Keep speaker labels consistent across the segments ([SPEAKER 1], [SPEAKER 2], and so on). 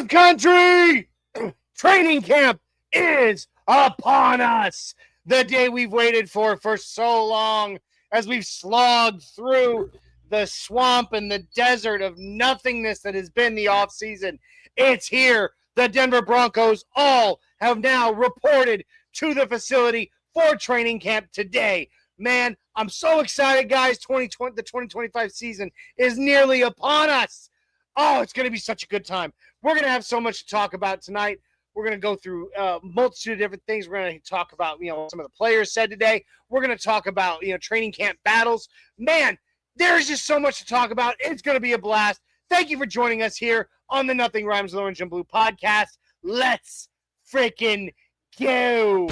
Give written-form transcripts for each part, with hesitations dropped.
[SPEAKER 1] Country! Training camp is upon us. The day we've waited for so long as we've slogged through the swamp and the desert of nothingness that has been the offseason. It's here. The Denver Broncos all have now reported to the facility for training camp today. Man, I'm so excited, guys. The 2025 season is nearly upon us. Oh, it's going to be such a good time. We're going to have so much to talk about tonight. We're going to go through a multitude of different things. We're going to talk about, some of the players said today. We're going to talk about, training camp battles. Man, there's just so much to talk about. It's going to be a blast. Thank you for joining us here on the Nothing Rhymes with Orange and Blue podcast. Let's freaking go.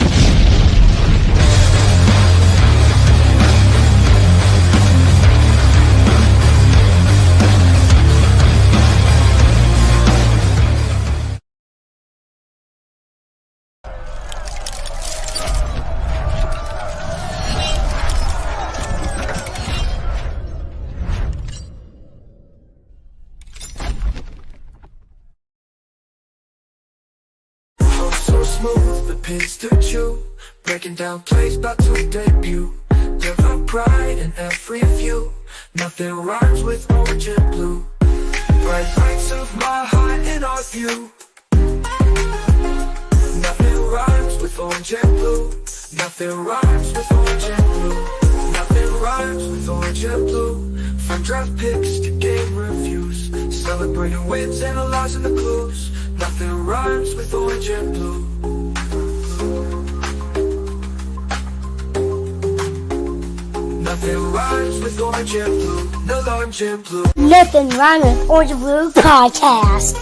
[SPEAKER 2] Smooth, the pins to chew, breaking down plays about to debut. Never pride in every view, nothing rhymes with orange and blue. Bright lights of my heart in our view. Nothing rhymes with orange and blue. Nothing rhymes with orange and blue. Nothing rhymes with orange and blue. From draft picks to game reviews, celebrating wins, analyzing the clues. Nothing rhymes with orange and blue. Nothing rhymes with orange and blue. No orange and blue.
[SPEAKER 3] Nothing rhymes with Orange and Blue podcast.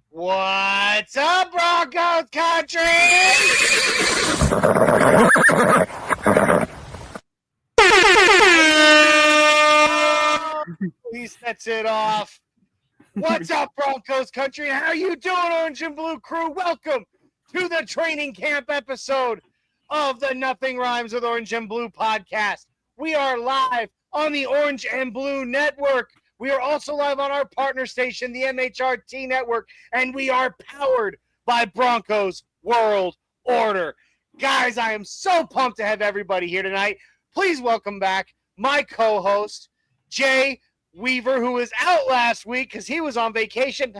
[SPEAKER 1] What's up, Broncos Country? He sets it off. What's up, Broncos Country? How you doing, Orange and Blue crew? Welcome to the training camp episode of the Nothing Rhymes with Orange and Blue podcast. We are live on the Orange and Blue network. We are also live on our partner station, the MHRT network, and we are powered by Broncos World Order. Guys, I am so pumped to have everybody here tonight. Please welcome back my co-host, Jay Weaver, who was out last week because he was on vacation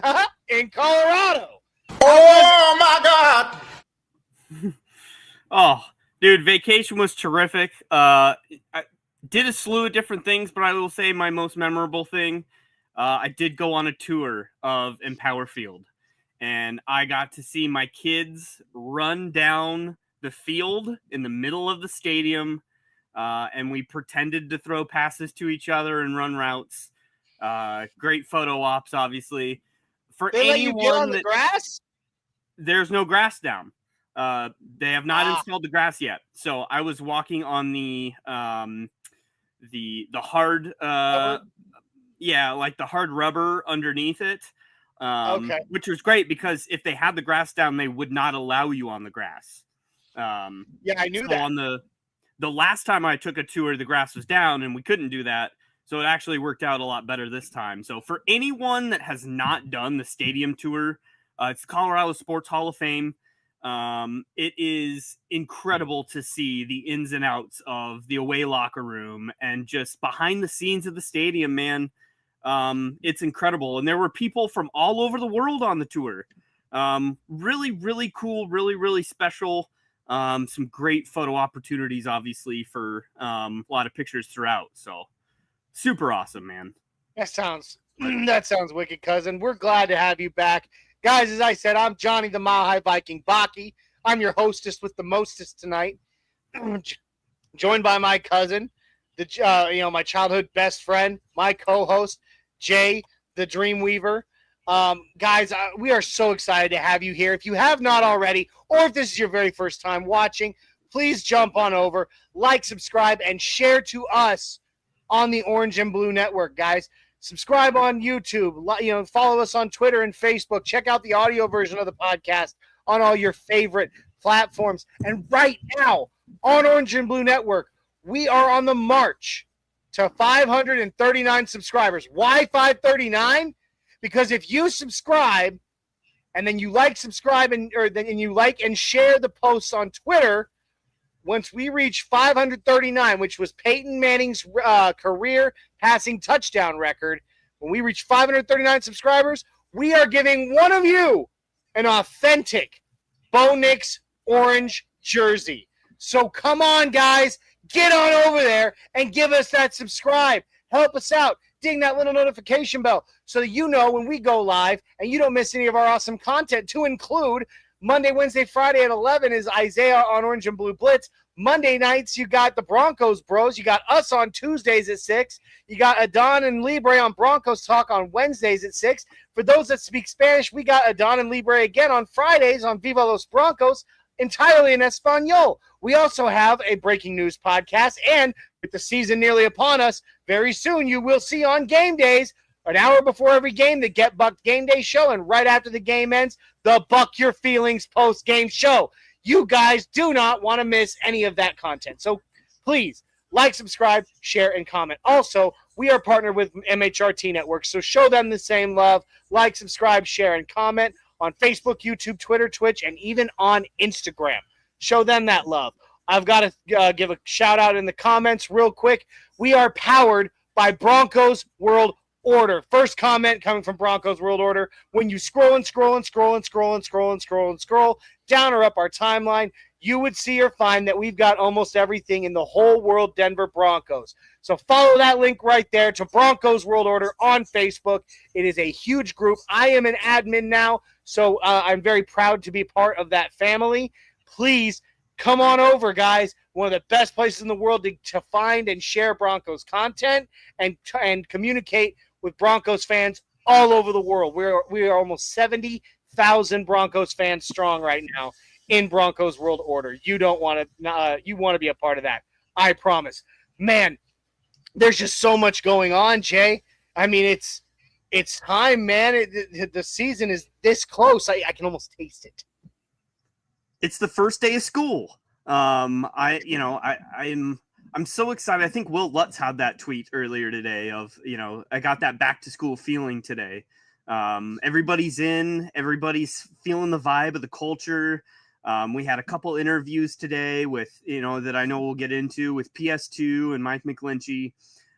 [SPEAKER 1] in Colorado.
[SPEAKER 4] Oh, my God. Oh, dude, vacation was terrific. I did a slew of different things, but I will say my most memorable thing, I did go on a tour of Empower Field, and I got to see my kids run down the field in the middle of the stadium, and we pretended to throw passes to each other and run routes. Great photo ops, obviously. For
[SPEAKER 1] They let you
[SPEAKER 4] anyone
[SPEAKER 1] get on the grass?
[SPEAKER 4] There's no grass down. They have not installed the grass yet. So I was walking on the hard, like the hard rubber underneath it.
[SPEAKER 1] Okay.
[SPEAKER 4] Which was great because if they had the grass down, they would not allow you on the grass.
[SPEAKER 1] Yeah, I knew that.
[SPEAKER 4] On the last time I took a tour, the grass was down and we couldn't do that. So it actually worked out a lot better this time. So for anyone that has not done the stadium tour, it's Colorado Sports Hall of Fame. It is incredible to see the ins and outs of the away locker room and just behind the scenes of the stadium, man. It's incredible. And there were people from all over the world on the tour. Really, really cool, really, really special. Some great photo opportunities, obviously, for a lot of pictures throughout. So super awesome, man.
[SPEAKER 1] That sounds wicked, cousin. We're glad to have you back. Guys, as I said, I'm Johnny the Mile High Viking Baki. I'm your hostess with the mostest tonight. Joined by my cousin, my childhood best friend, my co-host, Jay the Dream Weaver. Guys, we are so excited to have you here. If you have not already, or if this is your very first time watching, please jump on over, like, subscribe, and share to us on the Orange and Blue Network, guys. Subscribe on YouTube, follow us on Twitter and Facebook. Check out the audio version of the podcast on all your favorite platforms. And right now on Orange and Blue Network, we are on the march to 539 subscribers. Why 539? Because if you subscribe and then you subscribe, and you like and share the posts on Twitter, once we reach 539, which was Peyton Manning's career passing touchdown record, when we reach 539 subscribers, we are giving one of you an authentic Bo Nix orange jersey. So come on, guys. Get on over there and give us that subscribe. Help us out. Ding that little notification bell so that you know when we go live and you don't miss any of our awesome content, to include Monday, Wednesday, Friday at 11 is Isaiah on Orange and Blue Blitz. Monday nights, you got the Broncos Bros. You got us on Tuesdays at 6. You got Adon and Libre on Broncos Talk on Wednesdays at 6. For those that speak Spanish, we got Adon and Libre again on Fridays on Viva Los Broncos, entirely in Espanol. We also have a breaking news podcast, and with the season nearly upon us, very soon you will see on game days, an hour before every game, the Get Bucked Game Day show, and right after the game ends, the Buck Your Feelings post-game show. You guys do not want to miss any of that content. So please like, subscribe, share, and comment. Also, we are partnered with MHRT Network, so show them the same love. Like, subscribe, share, and comment on Facebook, YouTube, Twitter, Twitch, and even on Instagram. Show them that love. I've got to give a shout out in the comments real quick. We are powered by Broncos World Order. First comment coming from Broncos World Order. When you scroll down or up our timeline, you would see or find that we've got almost everything in the whole world Denver Broncos. So follow that link right there to Broncos World Order on Facebook. It is a huge group. I am an admin now, so I'm very proud to be part of that family. Please come on over, guys. One of the best places in the world to find and share Broncos content and communicate with Broncos fans all over the world. We are almost 70,000 Broncos fans strong right now in Broncos World Order. You want to be a part of that. I promise. Man, there's just so much going on, Jay. I mean, it's time, man. The season is this close. I can almost taste it.
[SPEAKER 4] It's the first day of school. I'm so excited. I think Will Lutz had that tweet earlier today of, I got that back to school feeling today. Everybody's everybody's feeling the vibe of the culture. We had a couple interviews today with, that I know we'll get into with PS2 and Mike McGlinchey,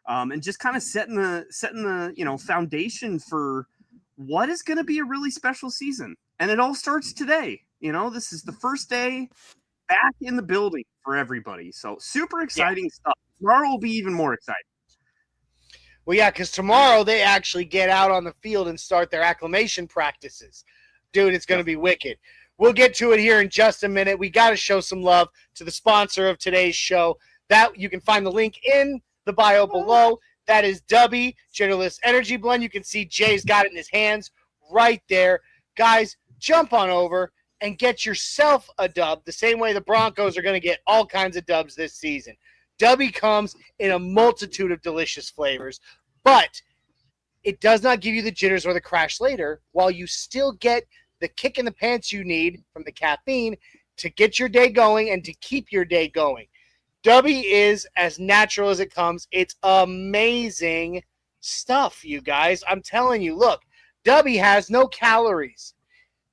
[SPEAKER 4] and just kind of setting the foundation for what is going to be a really special season. And it all starts today. This is the first day back in the building for everybody. So super exciting stuff. Tomorrow will be even more exciting.
[SPEAKER 1] Well, yeah, because tomorrow they actually get out on the field and start their acclimation practices. Dude, it's going to be wicked. We'll get to it here in just a minute. We got to show some love to the sponsor of today's show. That you can find the link in the bio below. That is Dubby Generalist Energy Blend. You can see Jay's got it in his hands right there. Guys, jump on over and get yourself a dub the same way the Broncos are going to get all kinds of dubs this season. Dubby comes in a multitude of delicious flavors, but it does not give you the jitters or the crash later, while you still get the kick in the pants you need from the caffeine to get your day going and to keep your day going. Dubby is as natural as it comes. It's amazing stuff, you guys. I'm telling you, look, Dubby has no calories.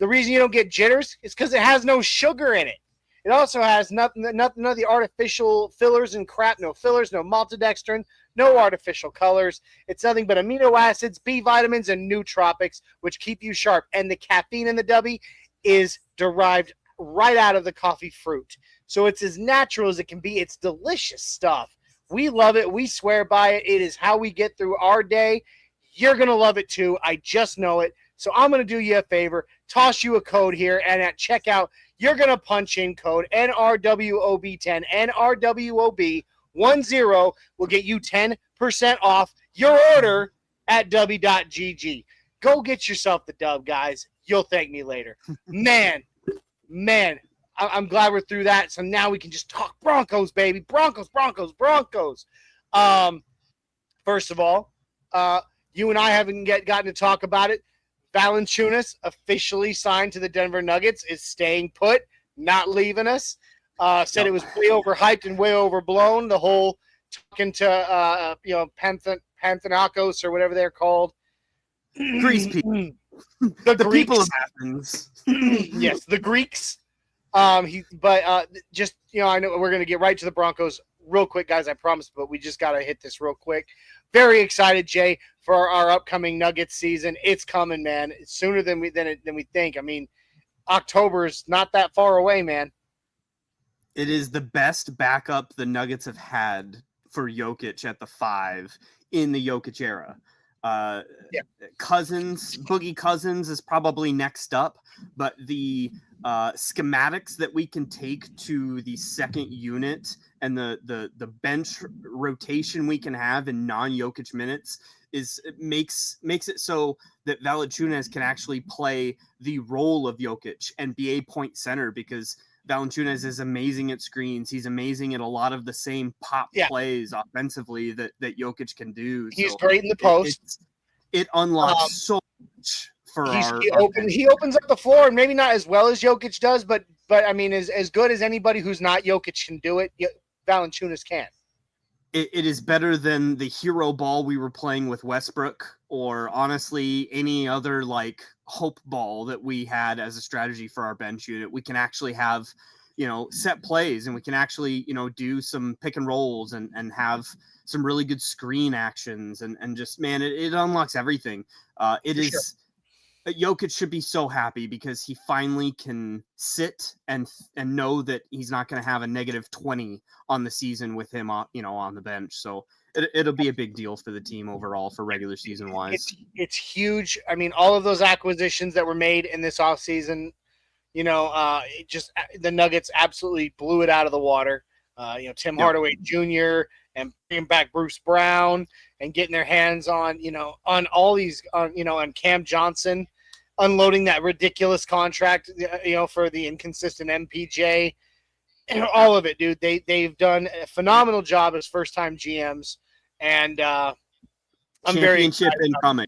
[SPEAKER 1] The reason you don't get jitters is because it has no sugar in it. It also has none of the artificial fillers and crap. No fillers, no maltodextrin, no artificial colors. It's nothing but amino acids, B vitamins, and nootropics, which keep you sharp. And the caffeine in the Dubby is derived right out of the coffee fruit. So it's as natural as it can be. It's delicious stuff. We love it. We swear by it. It is how we get through our day. You're going to love it too. I just know it. So I'm going to do you a favor, toss you a code here, and at checkout, you're going to punch in code NRWOB10. NRWOB10 will get you 10% off your order at dubby.gg. Go get yourself the dub, guys. You'll thank me later. Man, I'm glad we're through that. So now we can just talk Broncos, baby. Broncos. First of all, you and I haven't gotten to talk about it. Valanciunas officially signed to the Denver Nuggets, is staying put, not leaving us. Said it was way overhyped and way overblown, the whole talking to Panthanakos or whatever they're called.
[SPEAKER 4] Greece people.
[SPEAKER 1] The
[SPEAKER 4] The
[SPEAKER 1] Greeks.
[SPEAKER 4] people of Athens.
[SPEAKER 1] Yes, the Greeks. Just I know we're gonna get right to the Broncos real quick, guys. I promise, but we just gotta hit this real quick. Very excited, Jay, for our upcoming Nuggets season. It's coming, man. It's sooner than we think. I mean, October is not that far away, man.
[SPEAKER 4] It is the best backup the Nuggets have had for Jokic at the 5 in the Jokic era. Boogie Cousins is probably next up, but the schematics that we can take to the second unit and the bench rotation we can have in non-Jokic minutes makes it so that Valanciunas can actually play the role of Jokic and be a point center, because Valanciunas is amazing at screens. He's amazing at a lot of the same pop plays offensively that Jokic can do.
[SPEAKER 1] He's great in the post.
[SPEAKER 4] It unlocks so much for
[SPEAKER 1] he opens up the floor, and maybe not as well as Jokic does, but I mean, as good as anybody who's not Jokic can do it, Valanciunas can.
[SPEAKER 4] It is better than the hero ball we were playing with Westbrook, or honestly any other like hope ball that we had as a strategy for our bench unit. We can actually have, set plays, and we can actually, do some pick and rolls and have some really good screen actions, and just, man, it unlocks everything. Jokic should be so happy because he finally can sit and know that he's not going to have a negative 20 on the season with him on the bench. So it'll be a big deal for the team overall for regular season wise.
[SPEAKER 1] It's huge. I mean, all of those acquisitions that were made in this offseason, the Nuggets absolutely blew it out of the water. Tim Hardaway Jr. and bringing back Bruce Brown and getting their hands on all these, on Cam Johnson, unloading that ridiculous contract, for the inconsistent MPJ, all of it, dude. They've done a phenomenal job as first-time GMs, and I'm very excited.
[SPEAKER 4] Incoming.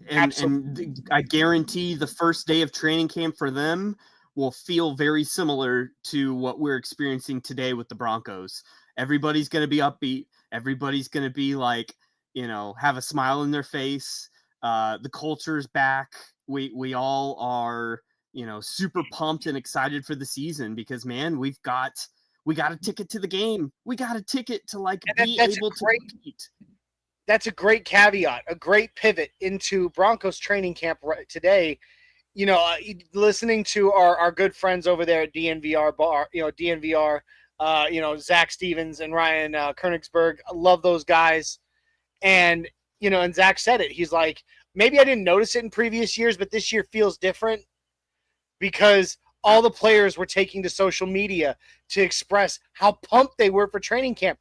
[SPEAKER 4] And I guarantee the first day of training camp for them will feel very similar to what we're experiencing today with the Broncos. Everybody's going to be upbeat. Everybody's going to be like, have a smile in their face. The culture's back. We all are, super pumped and excited for the season because, man, we got a ticket to the game. We got a ticket to be able to compete.
[SPEAKER 1] That's a great caveat, a great pivot into Broncos training camp today. Listening to our good friends over there at DNVR bar, DNVR, Zach Stevens and Ryan Koenigsberg. I love those guys. And, and Zach said it. He's like, maybe I didn't notice it in previous years, but this year feels different because all the players were taking to social media to express how pumped they were for training camp.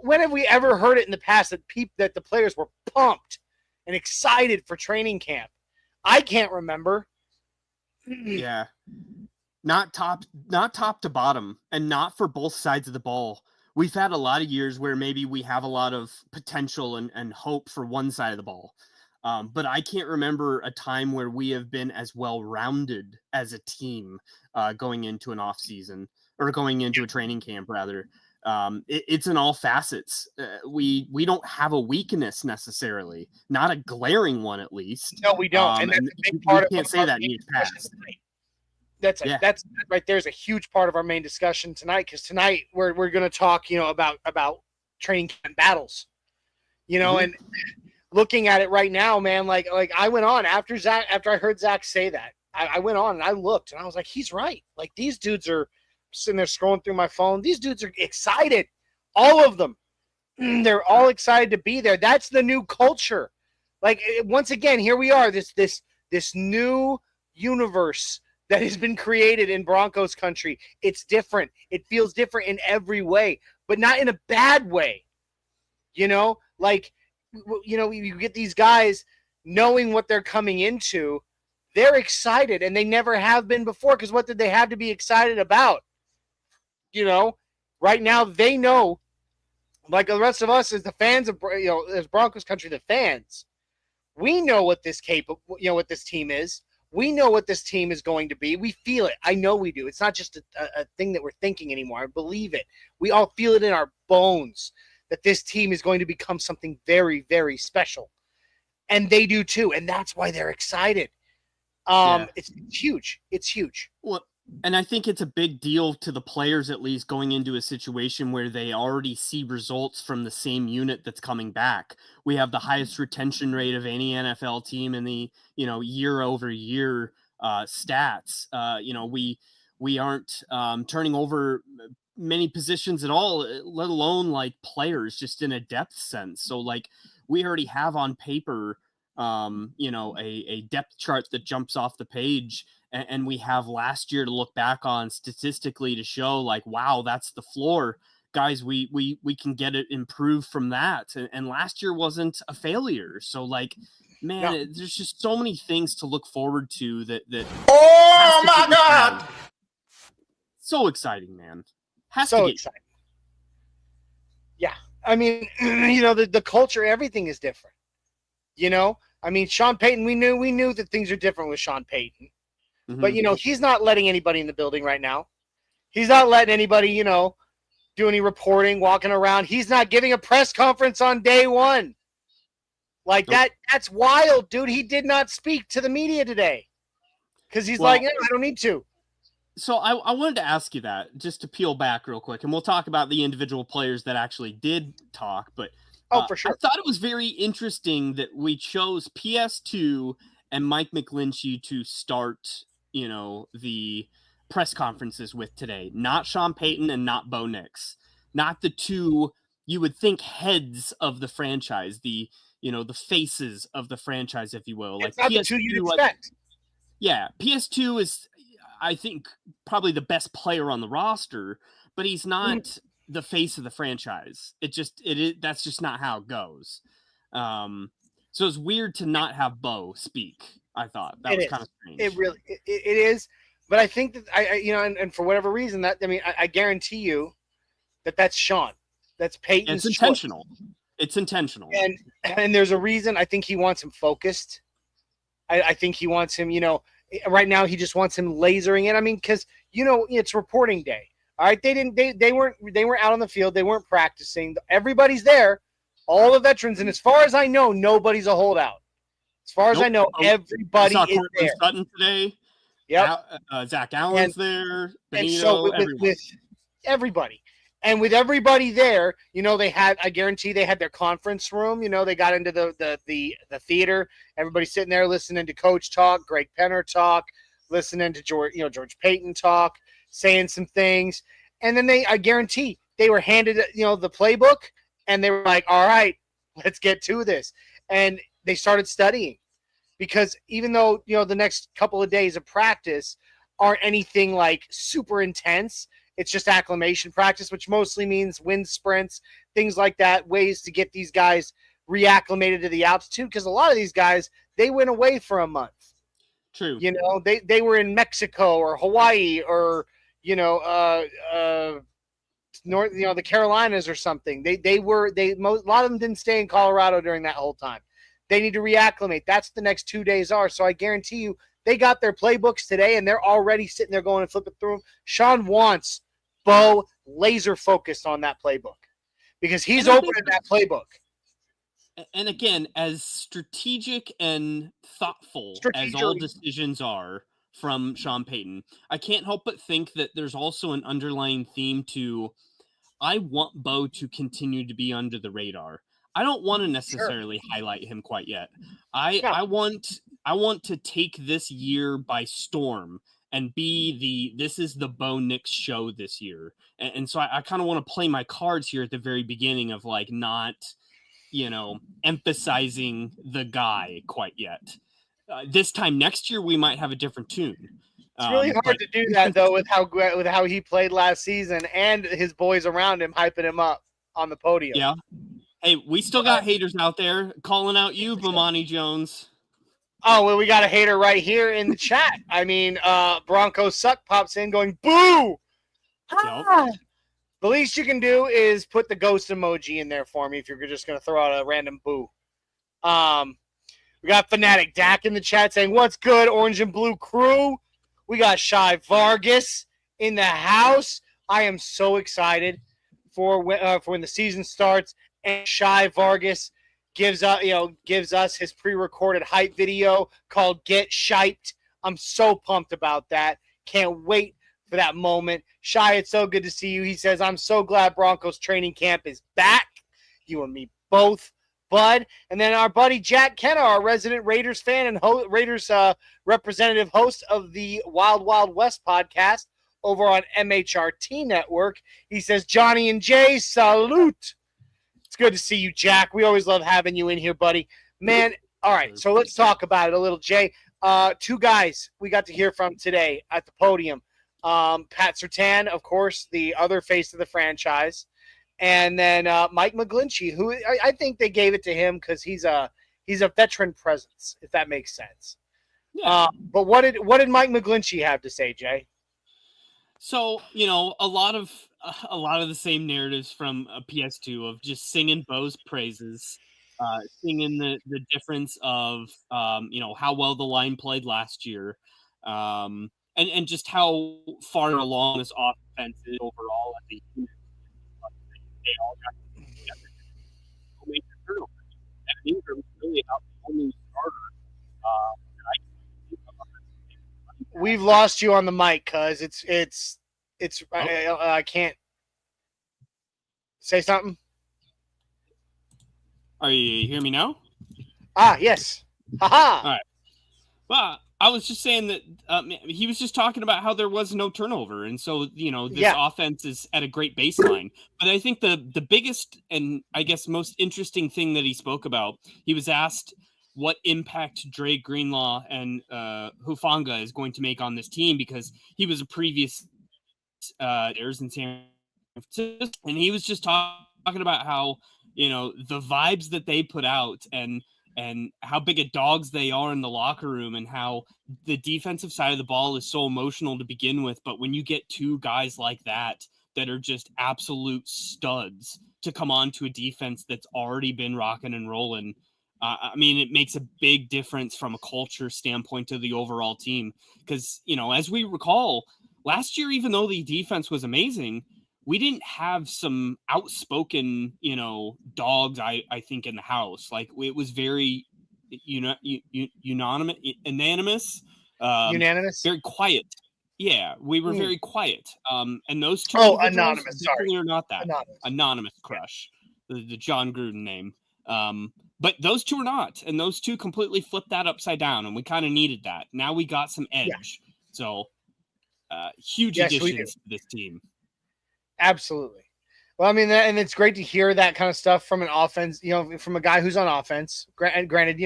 [SPEAKER 1] When have we ever heard it in the past that the players were pumped and excited for training camp? I can't remember.
[SPEAKER 4] Yeah. Not top to bottom, and not for both sides of the ball. We've had a lot of years where maybe we have a lot of potential and hope for one side of the ball. But I can't remember a time where we have been as well-rounded as a team going into an off season, or going into a training camp rather. It's in all facets. We don't have a weakness necessarily, not a glaring one at least.
[SPEAKER 1] No, we don't. And that's a big part of
[SPEAKER 4] can't say that in years past.
[SPEAKER 1] That's right. There's a huge part of our main discussion tonight, because tonight we're going to talk, about training camp battles, and looking at it right now, man. Like I went on after I heard Zach say that, I went on and I looked and I was like, he's right. Like, these dudes are sitting there scrolling through my phone. These dudes are excited. All of them. They're all excited to be there. That's the new culture. Like, once again, here we are, this new universe that has been created in Broncos country. It's different. It feels different in every way, but not in a bad way. You get these guys knowing what they're coming into. They're excited, and they never have been before, because what did they have to be excited about? Right now they know, like the rest of us as the fans of, as Broncos country, the fans, we know what this what this team is. We know what this team is going to be. We feel it. I know we do. It's not just a thing that we're thinking anymore. I believe it. We all feel it in our bones that this team is going to become something very, very special. And they do too. And that's why they're excited. It's huge. It's huge.
[SPEAKER 4] Well, and I think it's a big deal to the players, at least, going into a situation where they already see results from the same unit that's coming back. We have the highest retention rate of any NFL team in the, year over year stats. We aren't turning over many positions at all, let alone like players, just in a depth sense. So like we already have on paper, a depth chart that jumps off the page, and we have last year to look back on statistically to show like, wow, that's the floor, guys. We can get it improved from that. And last year wasn't a failure. So like, man, there's just so many things to look forward to that.
[SPEAKER 2] Oh my God.
[SPEAKER 4] So exciting, man.
[SPEAKER 1] So exciting. Yeah. I mean, the culture, everything is different. I mean, Sean Payton, we knew that things are different with Sean Payton. Mm-hmm. But, he's not letting anybody in the building right now. He's not letting anybody, do any reporting, walking around. He's not giving a press conference on day one. Like that's wild, dude. He did not speak to the media today because he's I don't need to.
[SPEAKER 4] So I wanted to ask you that, just to peel back real quick, and we'll talk about the individual players that actually did talk. But
[SPEAKER 1] for sure.
[SPEAKER 4] I thought it was very interesting that we chose PS2 and Mike McGlinchey to start, the press conferences with today. Not Sean Payton and not Bo Nix. Not the two you would think heads of the franchise, the faces of the franchise, if you will.
[SPEAKER 1] It's like not PS2, the two you'd expect.
[SPEAKER 4] Yeah, PS2 is, I think, probably the best player on the roster, but he's not the face of the franchise. That's just not how it goes. So it's weird to not have Bo speak. I thought that was kind of strange.
[SPEAKER 1] It really it is, but I think that and for whatever reason I guarantee you that's Sean. That's Peyton's
[SPEAKER 4] It's intentional. Choice. It's intentional.
[SPEAKER 1] And there's a reason. I think he wants him focused. I think he wants him, right now he just wants him lasering in. I mean, because it's reporting day. All right, they weren't out on the field, they weren't practicing. Everybody's there, all the veterans, and as far as I know, nobody's a holdout. As far as I know, everybody is there.
[SPEAKER 4] Sutton today.
[SPEAKER 1] Yep.
[SPEAKER 4] Zach Allen's there. Benito,
[SPEAKER 1] and so with everybody. And with everybody there, I guarantee they had their conference room. They got into the theater. Everybody's sitting there listening to Coach talk, Greg Penner talk, listening to George Payton talk, saying some things. And then I guarantee they were handed, the playbook, and they were like, all right, let's get to this. And they started studying, because even though, the next couple of days of practice aren't anything like super intense, it's just acclimation practice, which mostly means wind sprints, things like that, ways to get these guys reacclimated to the altitude, because a lot of these guys, they went away for a month.
[SPEAKER 4] True.
[SPEAKER 1] They were in Mexico or Hawaii or, North, the Carolinas or something. A lot of them didn't stay in Colorado during that whole time. They need to reacclimate. That's the next 2 days are. So I guarantee you, they got their playbooks today, and they're already sitting there going and flipping through them. Sean wants Bo laser focused on that playbook, because he's opening that playbook.
[SPEAKER 4] And again, as strategic and thoughtful as all decisions are from Sean Payton, I can't help but think that there's also an underlying theme to, I want Bo to continue to be under the radar. I don't want to necessarily highlight him quite yet. I want to take this year by storm and be this is the Bo Nix show this year. And so I kind of want to play my cards here at the very beginning of like not, emphasizing the guy quite yet. This time next year, we might have a different tune.
[SPEAKER 1] It's really hard to do that though, with how he played last season and his boys around him hyping him up on the podium.
[SPEAKER 4] Yeah. Hey, we still got haters out there calling out you, Bomani Jones.
[SPEAKER 1] Oh, well, we got a hater right here in the chat. I mean, Broncos Suck pops in going, boo! Ah! The least you can do is put the ghost emoji in there for me if you're just going to throw out a random boo. We got Fanatic Dak in the chat saying, what's good, Orange and Blue crew? We got Shy Vargas in the house. I am so excited for when the season starts, and Shy Vargas gives us his pre-recorded hype video called "Get Shiped." I'm so pumped about that. Can't wait for that moment. Shy, it's so good to see you. He says, "I'm so glad Broncos training camp is back. You and me both, bud." And then our buddy Jack Kenna, our resident Raiders fan and Raiders representative host of the Wild Wild West podcast over on MHRT Network. He says, "Johnny and Jay, salute." It's good to see you, Jack. We always love having you in here, buddy. Man, all right, so let's talk about it a little, Jay. Two guys we got to hear from today at the podium. Pat Surtain, of course, the other face of the franchise. And then Mike McGlinchey, who I think they gave it to him because he's a veteran presence, if that makes sense. Yeah. But what did Mike McGlinchey have to say, Jay?
[SPEAKER 4] So, a lot of the same narratives from PS2 of just singing Bo's praises, singing the difference of how well the line played last year, and just how far along this offense is overall at the unit. They all got together to make the turnover. And Ingram's really about the only starter
[SPEAKER 1] We've lost you on the mic, cuz it's I can't say something.
[SPEAKER 4] Are you hear me now?
[SPEAKER 1] Yes. Haha.
[SPEAKER 4] All right. Well, I was just saying that he was just talking about how there was no turnover, and so this offense is at a great baseline. But I think the biggest and I guess most interesting thing that he spoke about, he was asked what impact Dre Greenlaw and Hufanga is going to make on this team, because he was a previous in San Francisco, and he was just talking about how the vibes that they put out and how big of dogs they are in the locker room, and how the defensive side of the ball is so emotional to begin with. But when you get two guys like that are just absolute studs to come on to a defense that's already been rocking and rolling, it makes a big difference from a culture standpoint to the overall team. Because, as we recall, last year, even though the defense was amazing, we didn't have some outspoken, dogs, I think, in the house. Like, it was very unanimous, very quiet. Yeah, we were very quiet. And those two
[SPEAKER 1] anonymous,
[SPEAKER 4] definitely are not that.
[SPEAKER 1] Anonymous
[SPEAKER 4] Crush, the John Gruden name. But those two are not, and those two completely flipped that upside down, and we kind of needed that. Now we got some edge. Yeah. So huge additions to this team.
[SPEAKER 1] Absolutely. Well, and it's great to hear that kind of stuff from an offense, from a guy who's on offense. Granted,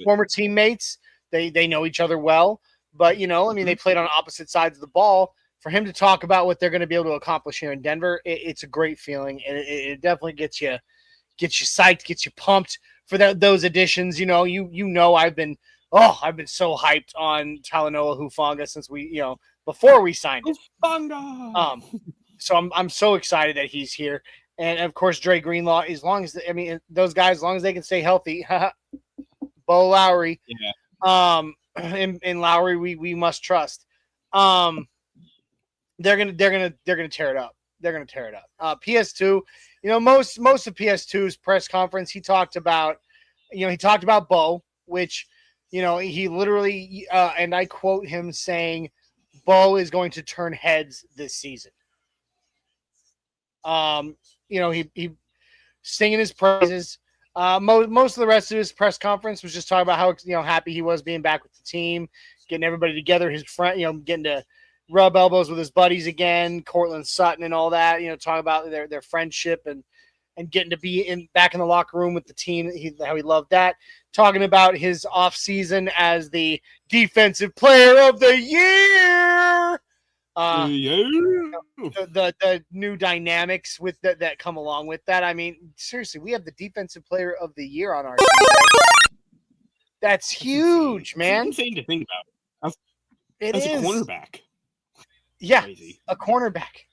[SPEAKER 1] former teammates, they know each other well, but they played on opposite sides of the ball. For him to talk about what they're going to be able to accomplish here in Denver, it's a great feeling, and it definitely gets you psyched, gets you pumped for those additions. I've been so hyped on Talanoa Hufanga since before we signed him. So I'm so excited that he's here, and of course Dre Greenlaw. As long as those guys, as long as they can stay healthy, Bo Lowry, in Lowry we must trust. They're gonna tear it up. They're gonna tear it up. PS2, most of PS2's press conference, he talked about Bo, which he literally and I quote him saying, "Bo is going to turn heads this season." He singing his praises. Most of the rest of his press conference was just talking about how happy he was being back with the team, getting everybody together, his friend, getting to rub elbows with his buddies again, Cortland Sutton and all that. Talking about their friendship and getting to be back in the locker room with the team. How he loved that. Talking about his off season as the defensive player of the year. The new dynamics with that come along with that. Seriously, we have the defensive player of the year on our team. That's huge, man.
[SPEAKER 4] It's insane to think about.
[SPEAKER 1] It
[SPEAKER 4] is
[SPEAKER 1] a
[SPEAKER 4] cornerback.
[SPEAKER 1] Yeah, crazy. A cornerback.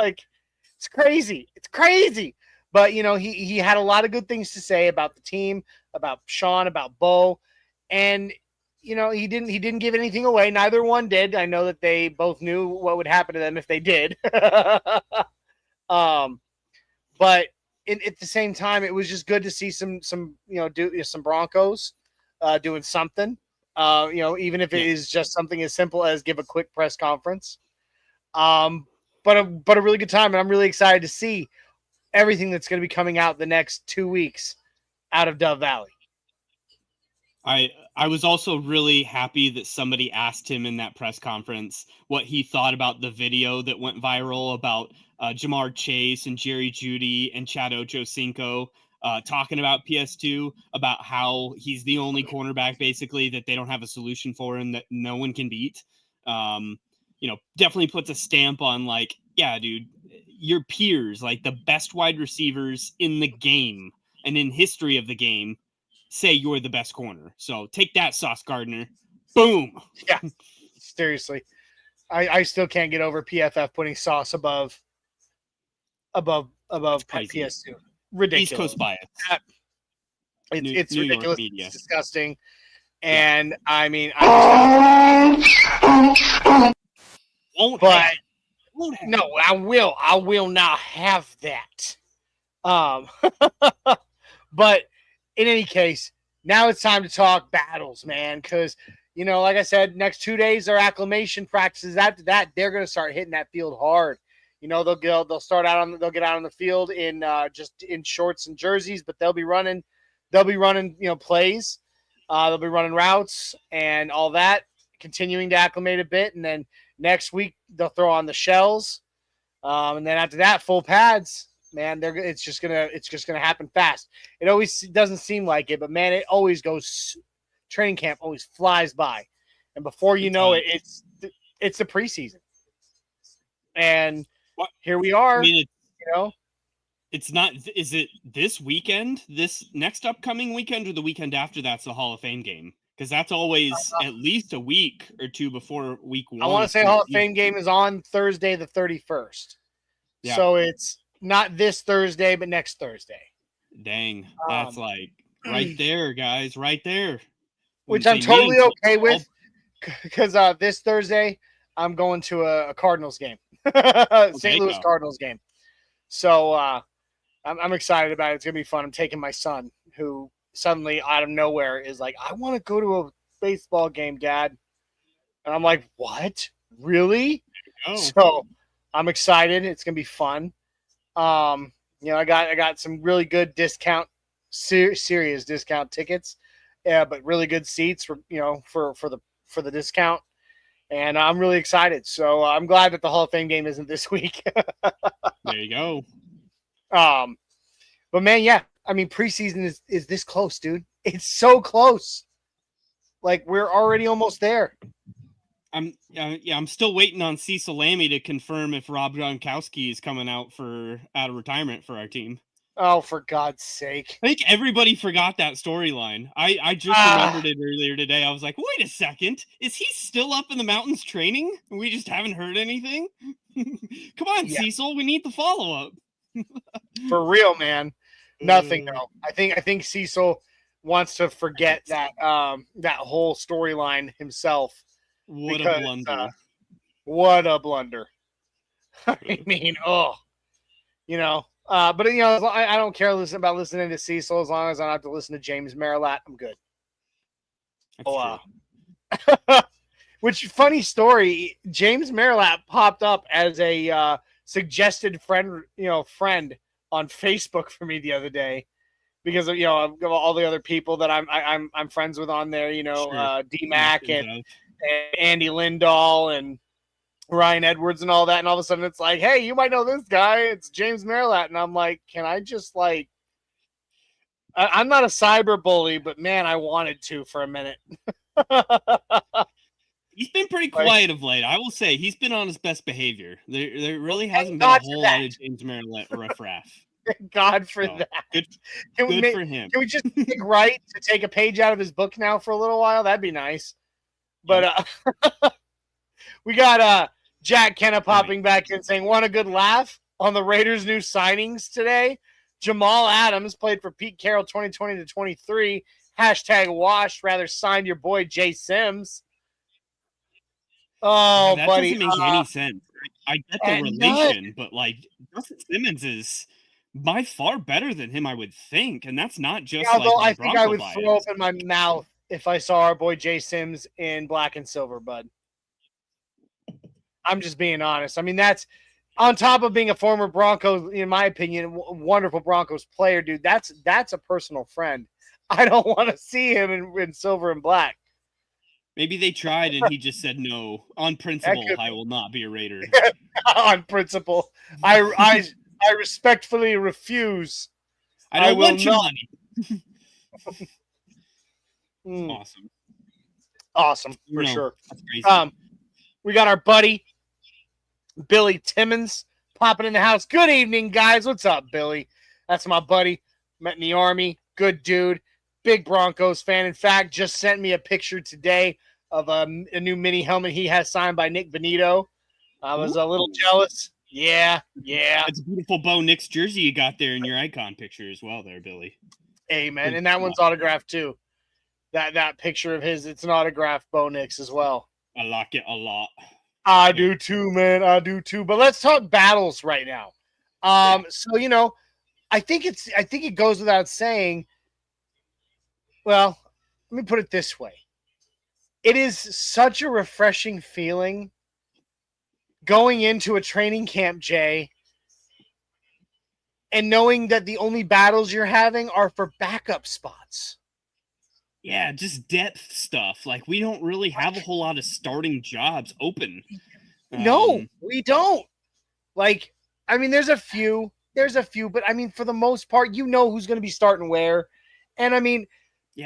[SPEAKER 1] It's crazy. It's crazy. But he had a lot of good things to say about the team, about Sean, about Bo, and he didn't give anything away. Neither one did. I know that they both knew what would happen to them if they did. But at the same time, it was just good to see some some Broncos doing something. Even if it is just something as simple as give a quick press conference. But a really good time, and I'm really excited to see everything that's going to be coming out the next 2 weeks out of Dove Valley.
[SPEAKER 4] I was also really happy that somebody asked him in that press conference what he thought about the video that went viral about Jamar Chase and Jerry Jeudy and Chad Ochocinco talking about PS2, about how he's the only cornerback basically that they don't have a solution for him, that no one can beat. Definitely puts a stamp on like, yeah, dude, your peers, like the best wide receivers in the game and in history of the game, say you're the best corner. So take that, Sauce Gardner. Boom.
[SPEAKER 1] Yeah, seriously. I still can't get over PFF putting Sauce above PS2. Ridiculous.
[SPEAKER 4] East Coast bias.
[SPEAKER 1] It's
[SPEAKER 4] New York
[SPEAKER 1] ridiculous.
[SPEAKER 4] media.
[SPEAKER 1] It's disgusting. And I mean, no, I will not have that. But in any case, now it's time to talk battles, man. Because like I said, next 2 days are acclimation practices. After that, they're going to start hitting that field hard. They'll get out on the field in just in shorts and jerseys, but they'll be running plays. They'll be running routes and all that, continuing to acclimate a bit, and then next week they'll throw on the shells, and then after that, full pads. Man, it's just gonna happen fast. It always doesn't seem like it, but man, it always goes. Training camp always flies by, and before you know it, it's the preseason, and here we are.
[SPEAKER 4] I mean, it's not. Is it this weekend? This next upcoming weekend, or the weekend after? That's the Hall of Fame game, because that's always at least a week or two before week 1.
[SPEAKER 1] I want to say Hall of Fame game is on Thursday, the 31st. Yeah. So it's not this Thursday, but next Thursday.
[SPEAKER 4] Dang, that's like right there, guys, right there.
[SPEAKER 1] Which I'm totally okay with, because this Thursday I'm going to a Cardinals game, St. Louis Cardinals game. So I'm excited about it. It's gonna be fun. I'm taking my son, who suddenly out of nowhere is like, I want to go to a baseball game, Dad. And I'm like, what? Really? So I'm excited. It's gonna be fun. I got some really good serious discount tickets, but really good seats for the discount, and I'm really excited. So I'm glad that the Hall of Fame game isn't this week.
[SPEAKER 4] There you go.
[SPEAKER 1] But man, yeah, I mean, preseason is this close, dude. It's so close. Like, we're already almost there.
[SPEAKER 4] I'm still waiting on Cecil Lammy to confirm if Rob Gronkowski is coming out of retirement for our team.
[SPEAKER 1] Oh, for God's sake.
[SPEAKER 4] I think everybody forgot that storyline. I just remembered it earlier today. I was like, wait a second. Is he still up in the mountains training? We just haven't heard anything? Come on, yeah. Cecil. We need the follow-up.
[SPEAKER 1] For real, man. Nothing, though. I think Cecil wants to forget that whole storyline himself.
[SPEAKER 4] What a blunder.
[SPEAKER 1] What a blunder. I mean, but I don't care about listening to Cecil as long as I don't have to listen to James Marilat. I'm good. Which, funny story, James Marilat popped up as a suggested friend on Facebook for me the other day, because of all the other people that I'm friends with on there. Sure. D-Mac and Andy Lindahl and Ryan Edwards and all that, and all of a sudden it's like, hey, you might know this guy, it's James Marilat. And I'm like, can I just I'm not a cyber bully, but man, I wanted to for a minute.
[SPEAKER 4] He's been pretty quiet of late. I will say he's been on his best behavior. There really hasn't been a whole lot of James Marilat riffraff.
[SPEAKER 1] Thank God for that.
[SPEAKER 4] Good for him.
[SPEAKER 1] Can we just pick right to take a page out of his book now for a little while? That'd be nice. But we got Jack Kenna popping back in saying, want a good laugh on the Raiders' new signings today? Jamal Adams played for Pete Carroll 2020-23. # washed. Rather signed your boy Jay Sims. Oh,
[SPEAKER 4] that
[SPEAKER 1] buddy.
[SPEAKER 4] That doesn't make any sense. I get the relation, but Justin Simmons is by far better than him, I would think, and that's not just
[SPEAKER 1] Although
[SPEAKER 4] like my
[SPEAKER 1] I think I
[SPEAKER 4] Bronco
[SPEAKER 1] would
[SPEAKER 4] bias.
[SPEAKER 1] throw open my mouth if I saw our boy Jay Sims in black and silver, bud. I'm just being honest. I mean, that's on top of being a former Broncos, in my opinion, wonderful Broncos player, dude. That's a personal friend. I don't want to see him in silver and black.
[SPEAKER 4] Maybe they tried and he just said no. On principle, I will not be a Raider.
[SPEAKER 1] On principle, I respectfully refuse.
[SPEAKER 4] I
[SPEAKER 1] will
[SPEAKER 4] want your
[SPEAKER 1] not.
[SPEAKER 4] money. Awesome.
[SPEAKER 1] Awesome, for sure.
[SPEAKER 4] That's crazy.
[SPEAKER 1] We got our buddy Billy Timmons popping in the house. Good evening, guys. What's up, Billy? That's my buddy. Met in the Army. Good dude. Big Broncos fan. In fact, just sent me a picture today of a new mini helmet he has signed by Nick Benito. I was a little jealous. Yeah.
[SPEAKER 4] It's a beautiful Bo Nix jersey you got there in your icon picture as well there, Billy.
[SPEAKER 1] Amen. And that one's autographed too. That picture of his, it's an autographed Bo Nix as well.
[SPEAKER 4] I like it a lot.
[SPEAKER 1] I do too, man. I do too. But let's talk battles right now. So I think it goes without saying. Well, let me put it this way. It is such a refreshing feeling going into a training camp, Jay, and knowing that the only battles you're having are for backup spots.
[SPEAKER 4] Yeah, just depth stuff. Like, we don't really have a whole lot of starting jobs open.
[SPEAKER 1] No, we don't. Like, I mean, there's a few, but I mean, for the most part, you know who's going to be starting where. And I mean,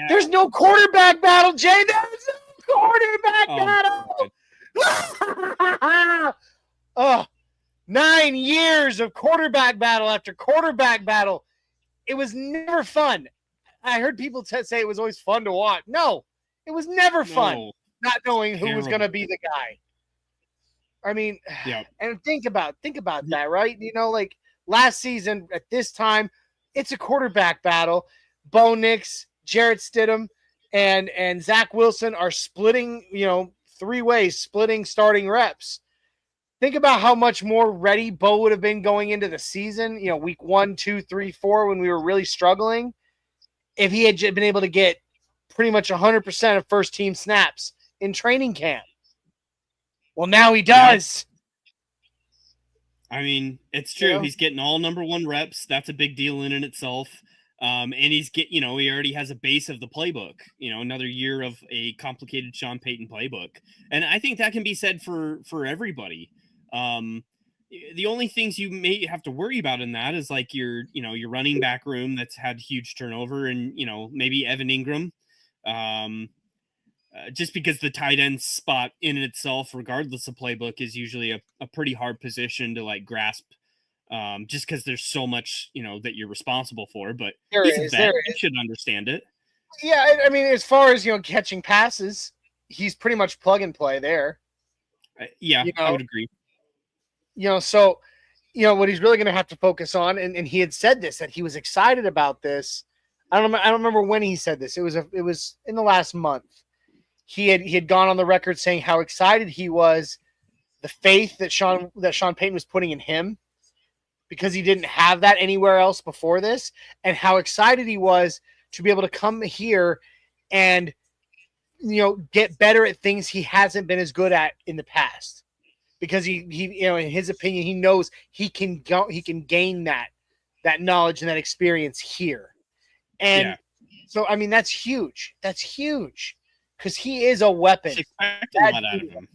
[SPEAKER 1] there's no quarterback battle, Jay. There's no quarterback battle. 9 years of quarterback battle after quarterback battle. It was never fun. I heard people say it was always fun to watch. No, it was never fun not knowing who was going to be the guy. I mean, and think about that, right? Like last season at this time, it's a quarterback battle. Bo Nix, Jarrett Stidham, and Zach Wilson are splitting, 3 ways, splitting starting reps. Think about how much more ready Bo would have been going into the season, week 1, 2, 3, 4, when we were really struggling, if he had been able to get pretty much 100% of first team snaps in training camp. Well, now he does.
[SPEAKER 4] I mean, it's true. He's getting all number 1 reps. That's a big deal in and itself. And he's he already has a base of the playbook, another year of a complicated Sean Payton playbook. And I think that can be said for everybody. The only things you may have to worry about in that is like your running back room that's had huge turnover and, maybe Evan Ingram. Just because the tight end spot in itself, regardless of playbook, is usually a pretty hard position to like grasp. Just because there's so much, that you're responsible for, but you should understand it.
[SPEAKER 1] Yeah, I mean, as far as catching passes, he's pretty much plug and play there.
[SPEAKER 4] I would agree.
[SPEAKER 1] So what he's really going to have to focus on, and he had said this, that he was excited about this. I don't remember when he said this. It was in the last month. He had gone on the record saying how excited he was, the faith that Sean Payton was putting in him, because he didn't have that anywhere else before this, and how excited he was to be able to come here and get better at things he hasn't been as good at in the past. Because he in his opinion, he knows he can gain that knowledge and that experience here. And so I mean that's huge. That's huge. Because he is a weapon.
[SPEAKER 4] A lot out of him.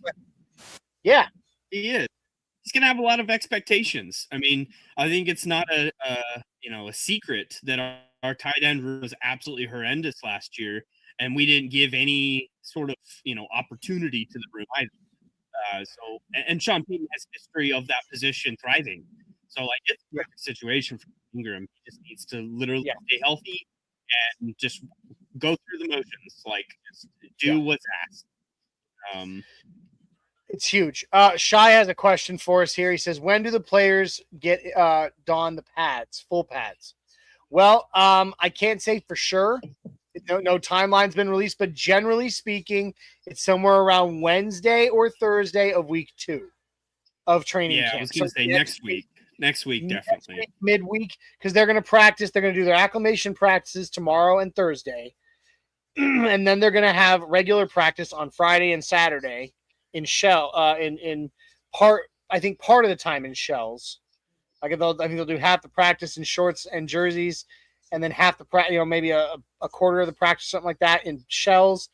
[SPEAKER 1] Yeah.
[SPEAKER 4] He is. He's gonna have a lot of expectations. I mean, I think it's not a secret that our tight end room was absolutely horrendous last year, and we didn't give any sort of opportunity to the room either. And Sean Payton has history of that position thriving. So like it's a perfect situation for Ingram. He just needs to literally stay healthy and just go through the motions, like just do what's asked.
[SPEAKER 1] It's huge. Shai has a question for us here. He says, when do the players get don the pads, full pads? Well, I can't say for sure. No timeline's been released, but generally speaking, it's somewhere around Wednesday or Thursday of week 2 of training camp.
[SPEAKER 4] I was going to say next week. Next week, definitely.
[SPEAKER 1] Midweek, because they're going to practice. They're going to do their acclimation practices tomorrow and Thursday. And then they're going to have regular practice on Friday and Saturday in I think part of the time in shells. I think they'll do half the practice in shorts and jerseys, and then half the practice, maybe a quarter of the practice, something like that, in shells.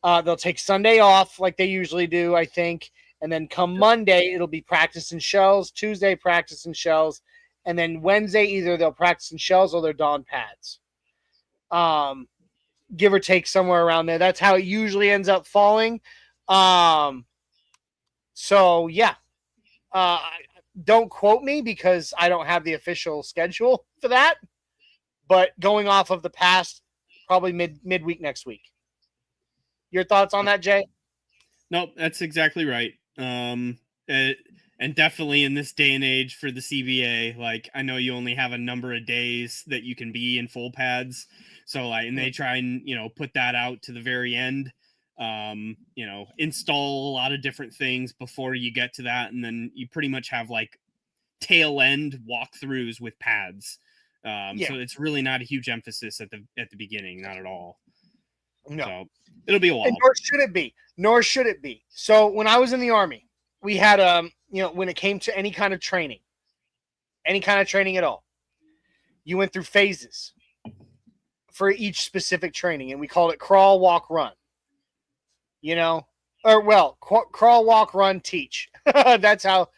[SPEAKER 1] They'll take Sunday off like they usually do, I think, and then come Monday it'll be practice in shells. Tuesday practice in shells, and then Wednesday either they'll practice in shells or they're don pads. Give or take somewhere around there. That's how it usually ends up falling. So yeah. Don't quote me because I don't have the official schedule for that, but going off of the past, probably midweek next week. Your thoughts on that, Jay?
[SPEAKER 4] Nope, that's exactly right. And definitely in this day and age for the CBA, like I know you only have a number of days that you can be in full pads. So like, and they try and, put that out to the very end. Install a lot of different things before you get to that. And then you pretty much have like tail end walkthroughs with pads. So it's really not a huge emphasis at the beginning, not at all.
[SPEAKER 1] No,
[SPEAKER 4] so it'll be a while.
[SPEAKER 1] And nor should it be. So when I was in the Army, we had, when it came to any kind of training at all, you went through phases for each specific training, and we called it crawl, walk, run. Crawl, walk, run, teach. that's how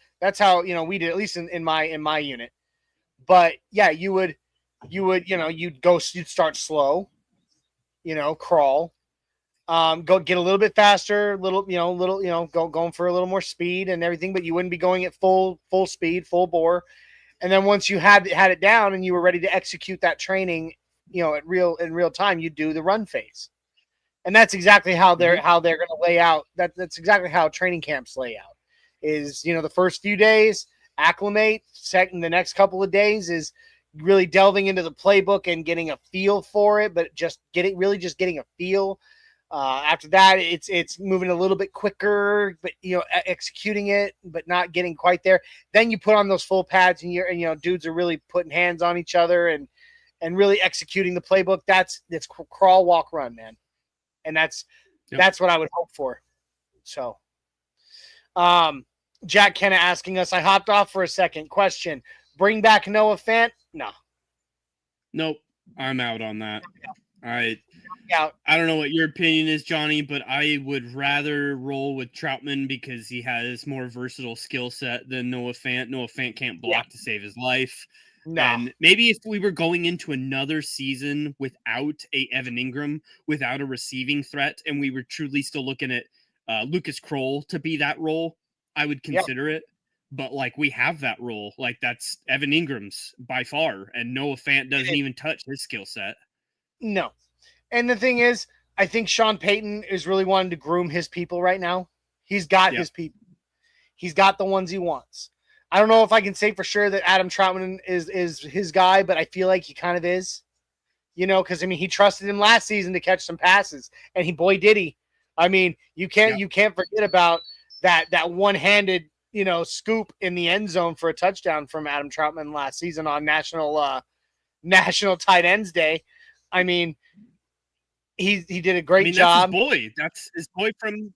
[SPEAKER 1] we did, at least in my unit. But yeah, you'd start slow, crawl, go get a little bit faster, going for a little more speed and everything, but you wouldn't be going at full speed, full bore. And then once you had it down and you were ready to execute that training, in real time, you do the run phase. And that's exactly how they're going to lay out. That's exactly how training camps lay out. Is the first few days acclimate. The next couple of days is really delving into the playbook and getting a feel for it, but just getting a feel. After that, it's moving a little bit quicker, but executing it, but not getting quite there. Then you put on those full pads, and dudes are really putting hands on each other and really executing the playbook. That's crawl, walk, run, man. And that's what I would hope for. So, Jack Kenna asking us, I hopped off for a second. Question: bring back Noah Fant? No.
[SPEAKER 4] Nope, I'm out on that. I
[SPEAKER 1] out.
[SPEAKER 4] I don't know what your opinion is, Johnny, but I would rather roll with Troutman because he has more versatile skill set than Noah Fant. Noah Fant can't block to save his life.
[SPEAKER 1] No.
[SPEAKER 4] And maybe if we were going into another season without a Evan Ingram, without a receiving threat, and we were truly still looking at Lucas Kroll to be that role, I would consider it. But like we have that role, like that's Evan Ingram's by far, and Noah Fant doesn't even touch his skill set.
[SPEAKER 1] No. And the thing is, I think Sean Payton is really wanting to groom his people right now. He's got his people. He's got the ones he wants. I don't know if I can say for sure that Adam Troutman is his guy, but I feel like he kind of is. Because he trusted him last season to catch some passes, and boy did he. You can't forget about that one-handed scoop in the end zone for a touchdown from Adam Troutman last season on National Tight Ends Day. He did a great job.
[SPEAKER 4] That's his boy from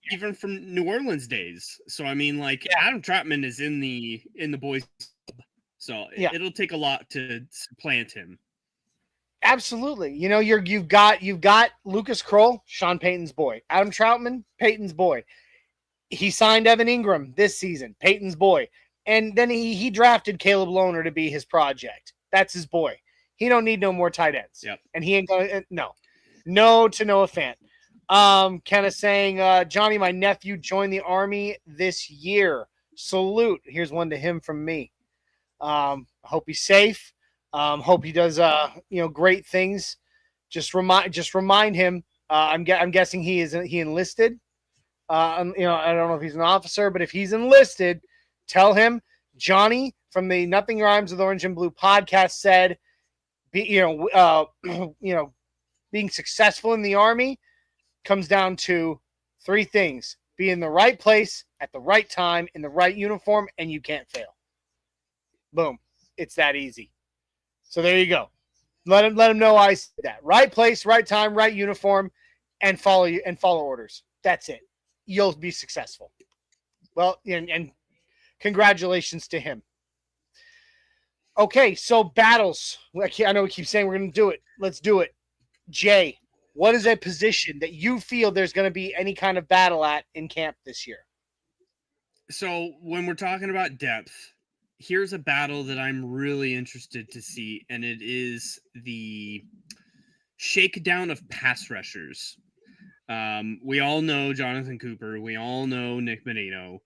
[SPEAKER 4] New Orleans days. So Adam Troutman is in the boys club. So it'll take a lot to supplant him.
[SPEAKER 1] Absolutely. You've got Lucas Kroll, Sean Payton's boy. Adam Troutman, Payton's boy. He signed Evan Ingram this season, Payton's boy. And then he drafted Caleb Lohner to be his project. That's his boy. He don't need no more tight ends.
[SPEAKER 4] Yep.
[SPEAKER 1] And he ain't going to No to Noah Fant. Kind of saying, Johnny, my nephew joined the Army this year. Salute. Here's one to him from me. Hope he's safe. Hope he does great things. Just remind him. I'm guessing he enlisted. I don't know if he's an officer, but if he's enlisted, tell him Johnny from the Nothing Rhymes with Orange and Blue podcast said, being successful in the Army comes down to three things: be in the right place at the right time in the right uniform, and you can't fail. Boom. It's that easy. So there you go. Let him know I said that. Right place, right time, right uniform, and follow orders. That's it. You'll be successful. Well, and congratulations to him. Okay, so battles. I know we keep saying we're going to do it. Let's do it. Jay, what is a position that you feel there's going to be any kind of battle at in camp this year?
[SPEAKER 4] So when we're talking about depth, here's a battle that I'm really interested to see, and it is the shakedown of pass rushers. We all know Jonathan Cooper. We all know Nick Bonino.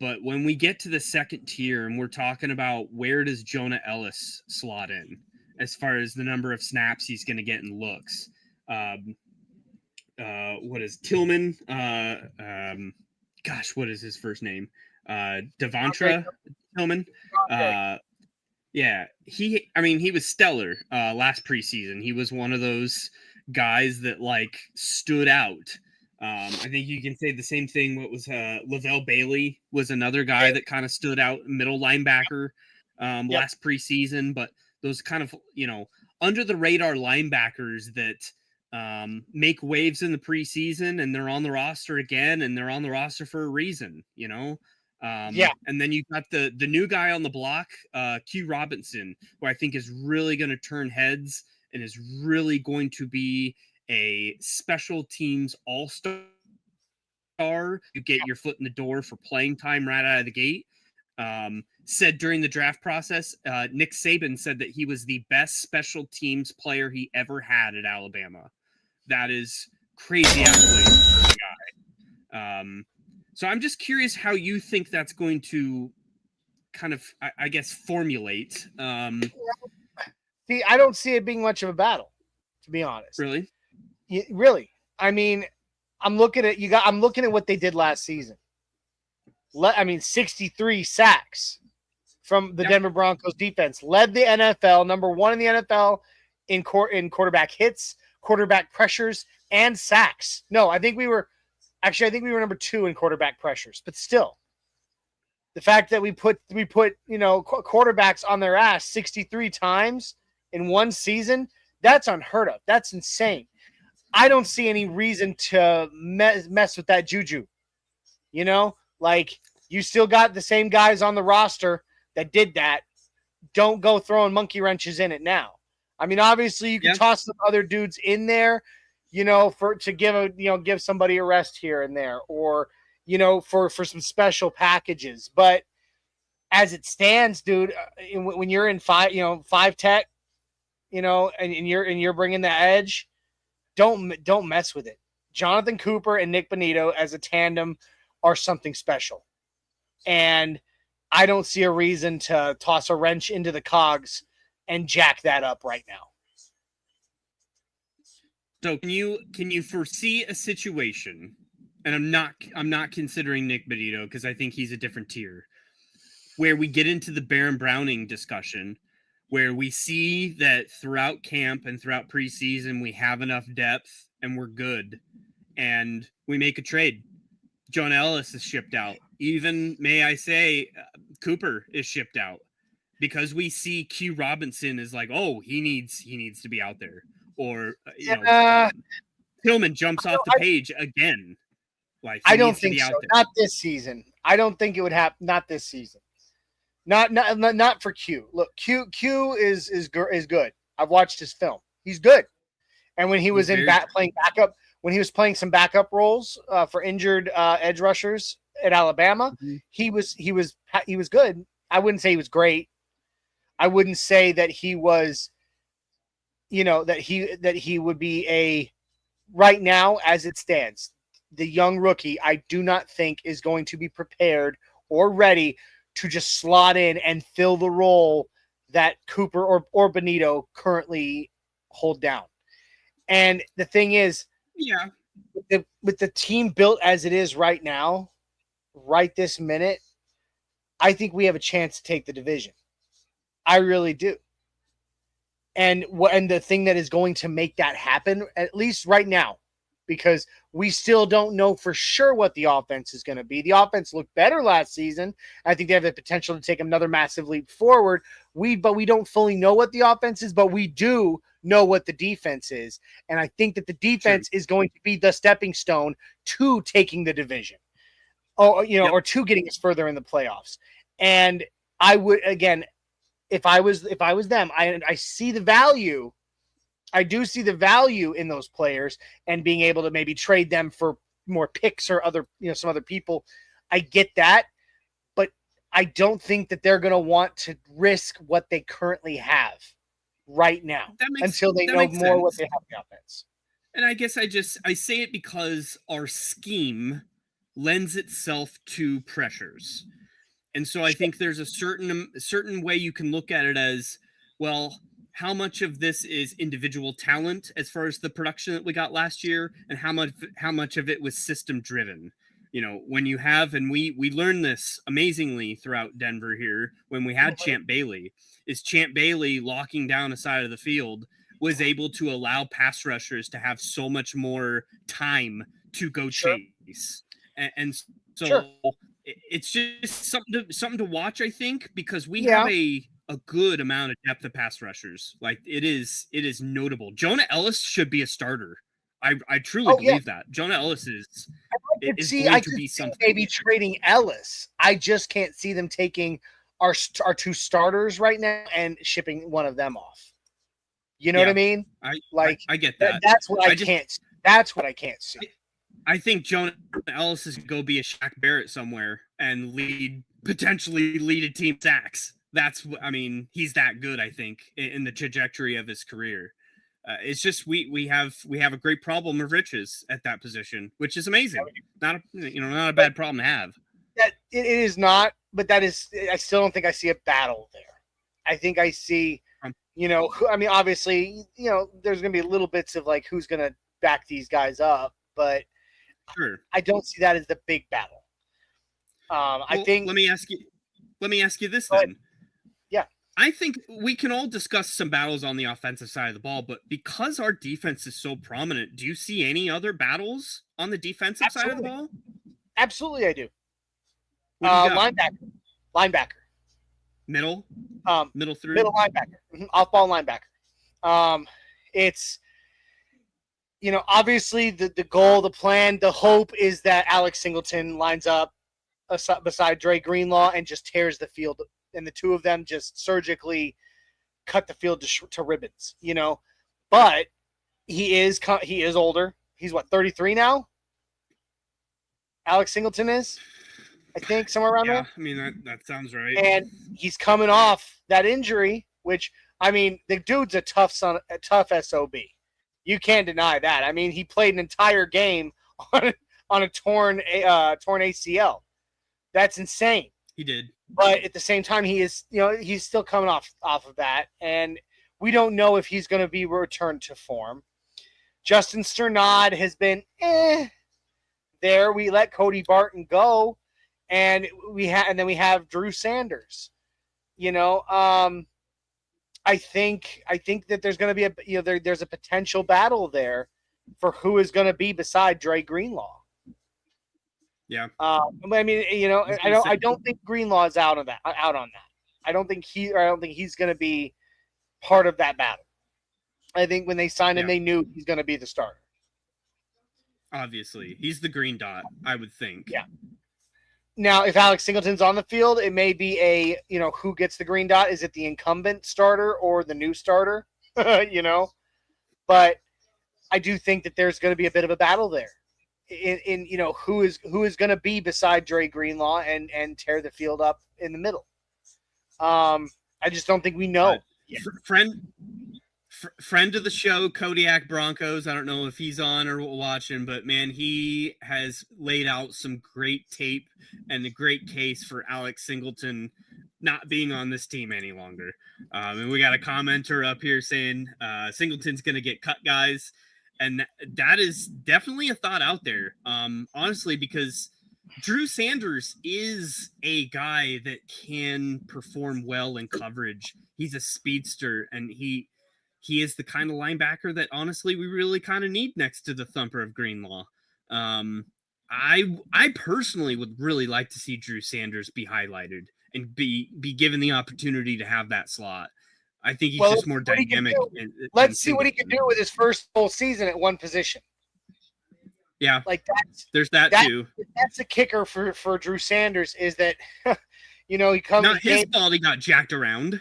[SPEAKER 4] But when we get to the second tier and we're talking about where does Jonah Ellis slot in as far as the number of snaps he's going to get in looks, what is Tillman? What is his first name? Devontra Tillman. Yeah, he was stellar last preseason. He was one of those guys that like stood out. I think you can say the same thing. What was Lavelle Bailey was another guy that kind of stood out, middle linebacker last preseason. But those kind of, under the radar linebackers that make waves in the preseason and they're on the roster again, and they're on the roster for a reason, And then you've got the new guy on the block, Q Robinson, who I think is really going to turn heads and is really going to be a special teams all-star. You get your foot in the door for playing time right out of the gate. Said during the draft process, Nick Saban said that he was the best special teams player he ever had at Alabama. That is crazy accolade for the guy. So I'm just curious how you think that's going to kind of, I guess, formulate.
[SPEAKER 1] See, I don't see it being much of a battle, to be honest.
[SPEAKER 4] Really?
[SPEAKER 1] Really. I mean, I'm looking at what they did last season. 63 sacks from the Denver Broncos defense. Led the NFL, number 1 in the NFL in quarterback hits, quarterback pressures, and sacks. No, I think we were number 2 in quarterback pressures. But still, the fact that we put quarterbacks on their ass 63 times in one season, that's unheard of. That's insane. I don't see any reason to mess with that juju. You still got the same guys on the roster that did that. Don't go throwing monkey wrenches in it now. I mean, obviously you can toss some other dudes in there, to give somebody a rest here and there, or, for some special packages. But as it stands, dude, when you're in five tech, and you're bringing the edge, don't mess with it. Jonathan Cooper and Nick Bonito as a tandem are something special. And I don't see a reason to toss a wrench into the cogs and jack that up right now.
[SPEAKER 4] So can you foresee a situation, and I'm not considering Nick Bonito because I think he's a different tier, where we get into the Baron Browning discussion, where we see that throughout camp and throughout preseason, we have enough depth and we're good, and we make a trade. Jonah Ellis is shipped out. Even, may I say, Cooper is shipped out because we see Q Robinson is like, oh, he needs to be out there. Or, Tillman jumps off the page again. Like,
[SPEAKER 1] I don't think so. Not this season. I don't think it would happen. Not this season. Not for Q. Look, Q is good. I've watched his film. He's good. And when he was playing backup, when he was playing some backup roles for injured edge rushers at Alabama, he was good. I wouldn't say he was great. I wouldn't say that he was, that he would be a, right now as it stands, the young rookie, I do not think is going to be prepared or ready to just slot in and fill the role that Cooper or Bonito currently hold down. And the thing is, with the team built as it is right now, right this minute, I think we have a chance to take the division. I really do. And the thing that is going to make that happen, at least right now, because we still don't know for sure what the offense is going to be. The offense looked better last season. I think they have the potential to take another massive leap forward. But we don't fully know what the offense is, but we do know what the defense is. And I think that the defense is going to be the stepping stone to taking the division. Or to getting us further in the playoffs. And I would, again, if I was them, I see the value. I do see the value in those players and being able to maybe trade them for more picks or other, some other people. I get that, but I don't think that they're going to want to risk what they currently have right now until they know more what they have in the offense.
[SPEAKER 4] And I guess I say it because our scheme lends itself to pressures. And so I think there's a certain way you can look at it as, well, how much of this is individual talent as far as the production that we got last year, and how much of it was system driven. When you have, and we learned this amazingly throughout Denver here when we had Champ Bailey, is Champ Bailey locking down a side of the field was able to allow pass rushers to have so much more time to go chase. And so it's just something to watch, I think, because we have a good amount of depth of pass rushers. Like it is notable. Jonah Ellis should be a starter. I truly believe that. Jonah Ellis is going to be something.
[SPEAKER 1] Maybe trading Ellis. I just can't see them taking our two starters right now and shipping one of them off. You know what I mean?
[SPEAKER 4] I get that.
[SPEAKER 1] That's what I can't. That's what I can't see.
[SPEAKER 4] I think Jonah Ellis is going to be a Shaq Barrett somewhere and potentially lead a team sacks. He's that good, I think, in the trajectory of his career. It's just we have a great problem of riches at that position, which is amazing. Not a bad problem to have.
[SPEAKER 1] That it is not, but that is. I still don't think I see a battle there. I think I see. Obviously, there's going to be little bits of like who's going to back these guys up, but I don't see that as the big battle. I think.
[SPEAKER 4] Let me ask you this then.
[SPEAKER 1] Yeah.
[SPEAKER 4] I think we can all discuss some battles on the offensive side of the ball, but because our defense is so prominent, do you see any other battles on the defensive side of the ball?
[SPEAKER 1] Absolutely, I do. Linebacker.
[SPEAKER 4] Middle through.
[SPEAKER 1] Middle linebacker. Off-ball linebacker. It's obviously the goal, the plan, the hope is that Alex Singleton lines up beside Dre Greenlaw and just tears the field, and the two of them just surgically cut the field to ribbons. But he is older. He's 33 now. Alex Singleton is, I think, somewhere around there.
[SPEAKER 4] I mean that sounds right.
[SPEAKER 1] And he's coming off that injury, which the dude's a tough SOB. You can't deny that. He played an entire game on a torn ACL. That's insane.
[SPEAKER 4] He did.
[SPEAKER 1] But at the same time, he is, he's still coming off of that, and we don't know if he's going to be returned to form. Justin Sternad has been there. We let Cody Barton go, and then we have Drew Sanders. I think that there's going to be there's a potential battle there for who is going to be beside Dre Greenlaw.
[SPEAKER 4] Yeah.
[SPEAKER 1] I don't think Greenlaw is out on that. I don't think he's going to be part of that battle. I think when they signed him, they knew he's going to be the starter.
[SPEAKER 4] Obviously, he's the green dot, I would think.
[SPEAKER 1] Yeah. Now, if Alex Singleton's on the field, it may be who gets the green dot? Is it the incumbent starter or the new starter? But I do think that there's going to be a bit of a battle there. In who is going to be beside Dre Greenlaw and tear the field up in the middle. I just don't think we know.
[SPEAKER 4] Friend of the show, Kodiak Broncos. I don't know if he's on or watching, but man, he has laid out some great tape and a great case for Alex Singleton not being on this team any longer. And we got a commenter up here saying Singleton's going to get cut, guys. And that is definitely a thought out there, honestly, because Drew Sanders is a guy that can perform well in coverage. He's a speedster, and he he is the kind of linebacker that honestly we really kind of need next to the thumper of Greenlaw. I personally would really like to see Drew Sanders be highlighted and be given the opportunity to have that slot. I think he's just more dynamic.
[SPEAKER 1] Let's see what he can do with his first full season at one position.
[SPEAKER 4] Yeah,
[SPEAKER 1] like
[SPEAKER 4] there's that too.
[SPEAKER 1] That's the kicker for Drew Sanders is that he comes.
[SPEAKER 4] Not his fault he got jacked around.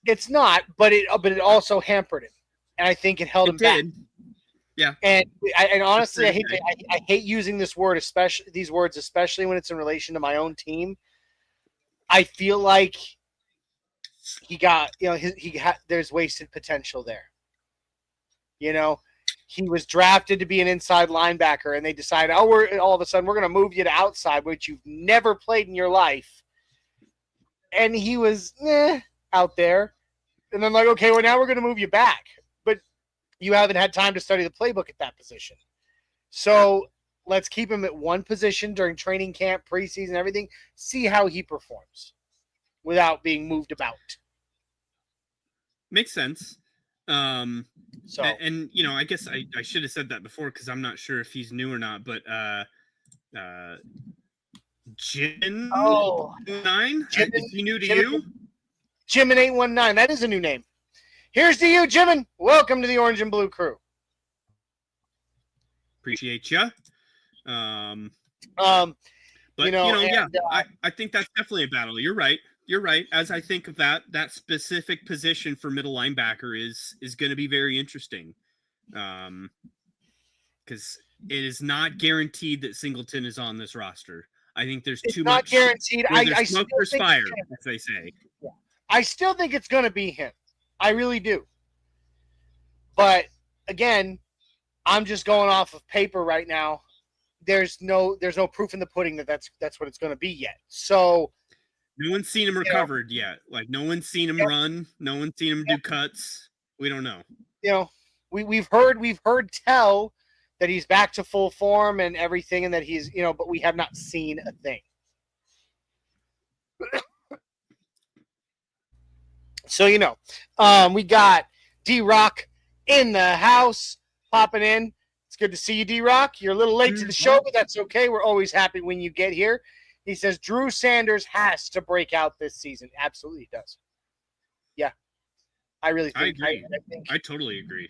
[SPEAKER 1] It's not, but it also hampered him, and I think it held him back.
[SPEAKER 4] Yeah,
[SPEAKER 1] and honestly, I hate using these words, especially when it's in relation to my own team. I feel like he got, there's wasted potential there. He was drafted to be an inside linebacker, and they decided, all of a sudden we're going to move you to outside, which you've never played in your life. And he was out there. And then okay, well, now we're going to move you back. But you haven't had time to study the playbook at that position. So let's keep him at one position during training camp, preseason, everything. See how he performs without being moved about.
[SPEAKER 4] Makes sense. I guess I should have said that before because I'm not sure if he's new or not, but Jim 9? Is he new to you?
[SPEAKER 1] Jimin 819. That is a new name. Here's to you, Jimin. Welcome to the Orange and Blue crew.
[SPEAKER 4] Appreciate you. I think that's definitely a battle. You're right. As I think of that specific position for middle linebacker is going to be very interesting. Because it is not guaranteed that Singleton is on this roster. I think there's too much.
[SPEAKER 1] It's not guaranteed. I
[SPEAKER 4] smoke or fire, as they say.
[SPEAKER 1] Yeah. I still think it's going to be him. I really do. But again, I'm just going off of paper right now. There's no proof in the pudding that's what it's going to be yet. So
[SPEAKER 4] no one's seen him recovered yet. Like no one's seen him run. No one's seen him do cuts. We don't know.
[SPEAKER 1] We've heard tell that he's back to full form and everything, and that he's but we have not seen a thing. So we got D-Rock in the house popping in. It's good to see you, D-Rock. You're a little late to the show, but that's okay. We're always happy when you get here. He says Drew Sanders has to break out this season. Absolutely he does. Yeah. I really think.
[SPEAKER 4] I agree. I totally agree.